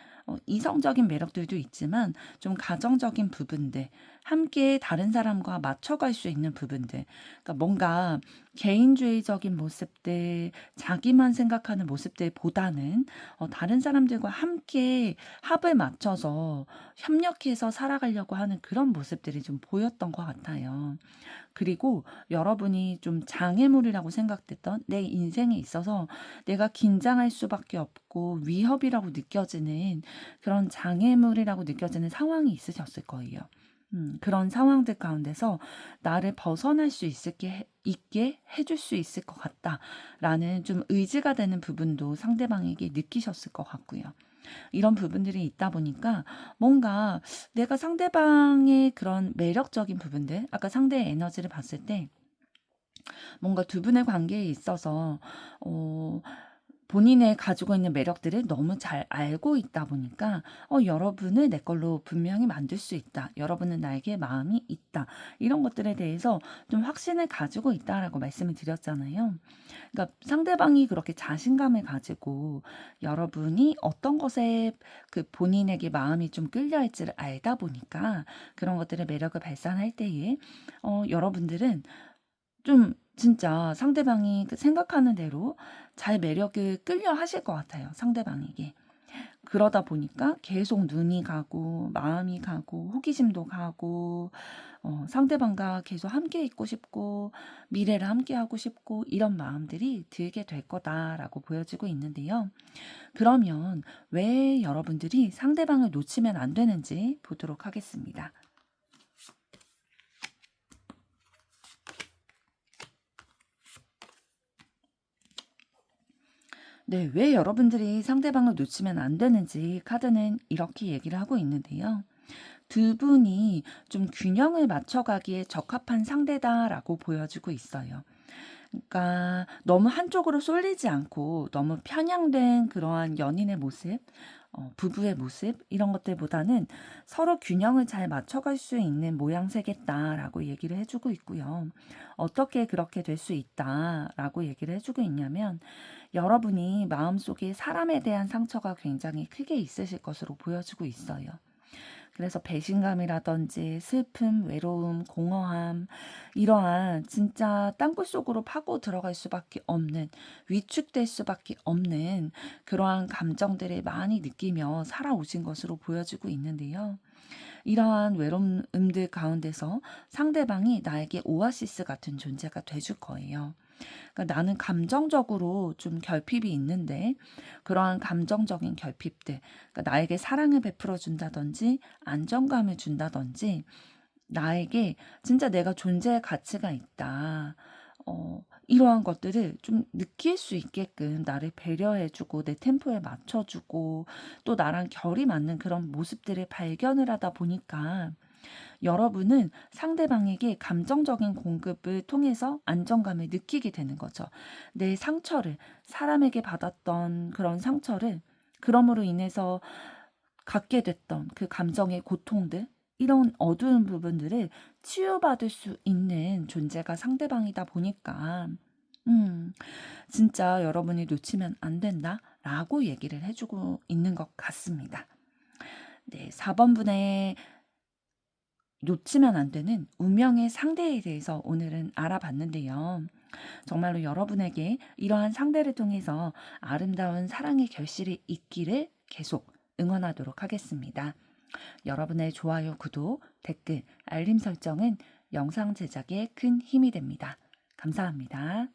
Speaker 1: 이성적인 매력들도 있지만 좀 가정적인 부분들, 함께 다른 사람과 맞춰갈 수 있는 부분들, 그러니까 뭔가 개인주의적인 모습들, 자기만 생각하는 모습들보다는 다른 사람들과 함께 합을 맞춰서 협력해서 살아가려고 하는 그런 모습들이 좀 보였던 것 같아요. 그리고 여러분이 좀 장애물이라고 생각됐던 내 인생에 있어서 내가 긴장할 수밖에 없고 위협이라고 느껴지는 그런 장애물이라고 느껴지는 상황이 있으셨을 거예요. 그런 상황들 가운데서 나를 벗어날 수 있게 해줄 수 있을 것 같다라는 좀 의지가 되는 부분도 상대방에게 느끼셨을 것 같고요. 이런 부분들이 있다 보니까 뭔가 내가 상대방의 그런 매력적인 부분들, 아까 상대의 에너지를 봤을 때 뭔가 두 분의 관계에 있어서 어, 본인의 가지고 있는 매력들을 너무 잘 알고 있다 보니까 여러분을 내 걸로 분명히 만들 수 있다. 여러분은 나에게 마음이 있다. 이런 것들에 대해서 좀 확신을 가지고 있다라고 말씀을 드렸잖아요. 그러니까 상대방이 그렇게 자신감을 가지고 여러분이 어떤 것에 그 본인에게 마음이 좀 끌려할지를 알다 보니까 그런 것들의 매력을 발산할 때에 여러분들은 좀 진짜 상대방이 그 생각하는 대로 잘 매력을 끌려 하실 것 같아요, 상대방에게. 그러다 보니까 계속 눈이 가고 마음이 가고 호기심도 가고 상대방과 계속 함께 있고 싶고 미래를 함께 하고 싶고 이런 마음들이 들게 될 거다라고 보여지고 있는데요. 그러면 왜 여러분들이 상대방을 놓치면 안 되는지 보도록 하겠습니다. 네, 왜 여러분들이 상대방을 놓치면 안 되는지 카드는 이렇게 얘기를 하고 있는데요. 두 분이 좀 균형을 맞춰가기에 적합한 상대다라고 보여지고 있어요. 그러니까 너무 한쪽으로 쏠리지 않고 너무 편향된 그러한 연인의 모습, 부부의 모습 이런 것들보다는 서로 균형을 잘 맞춰갈 수 있는 모양새겠다라고 얘기를 해주고 있고요. 어떻게 그렇게 될 수 있다라고 얘기를 해주고 있냐면 여러분이 마음속에 사람에 대한 상처가 굉장히 크게 있으실 것으로 보여지고 있어요. 그래서 배신감이라든지 슬픔, 외로움, 공허함 이러한 진짜 땅굴 속으로 파고 들어갈 수밖에 없는 위축될 수밖에 없는 그러한 감정들을 많이 느끼며 살아오신 것으로 보여지고 있는데요. 이러한 외로움들 가운데서 상대방이 나에게 오아시스 같은 존재가 돼줄 거예요. 그러니까 나는 감정적으로 좀 결핍이 있는데 그러한 감정적인 결핍들, 그러니까 나에게 사랑을 베풀어 준다든지 안정감을 준다든지 나에게 진짜 내가 존재의 가치가 있다. 이러한 것들을 좀 느낄 수 있게끔 나를 배려해주고 내 템포에 맞춰주고 또 나랑 결이 맞는 그런 모습들을 발견을 하다 보니까 여러분은 상대방에게 감정적인 공급을 통해서 안정감을 느끼게 되는 거죠. 내 상처를, 사람에게 받았던 그런 상처를 그럼으로 인해서 갖게 됐던 그 감정의 고통들, 이런 어두운 부분들을 치유받을 수 있는 존재가 상대방이다 보니까, 진짜 여러분이 놓치면 안 된다라고 얘기를 해주고 있는 것 같습니다. 네, 4번 분의 놓치면 안 되는 운명의 상대에 대해서 오늘은 알아봤는데요. 정말로 여러분에게 이러한 상대를 통해서 아름다운 사랑의 결실이 있기를 계속 응원하도록 하겠습니다. 여러분의 좋아요, 구독, 댓글, 알림 설정은 영상 제작에 큰 힘이 됩니다. 감사합니다.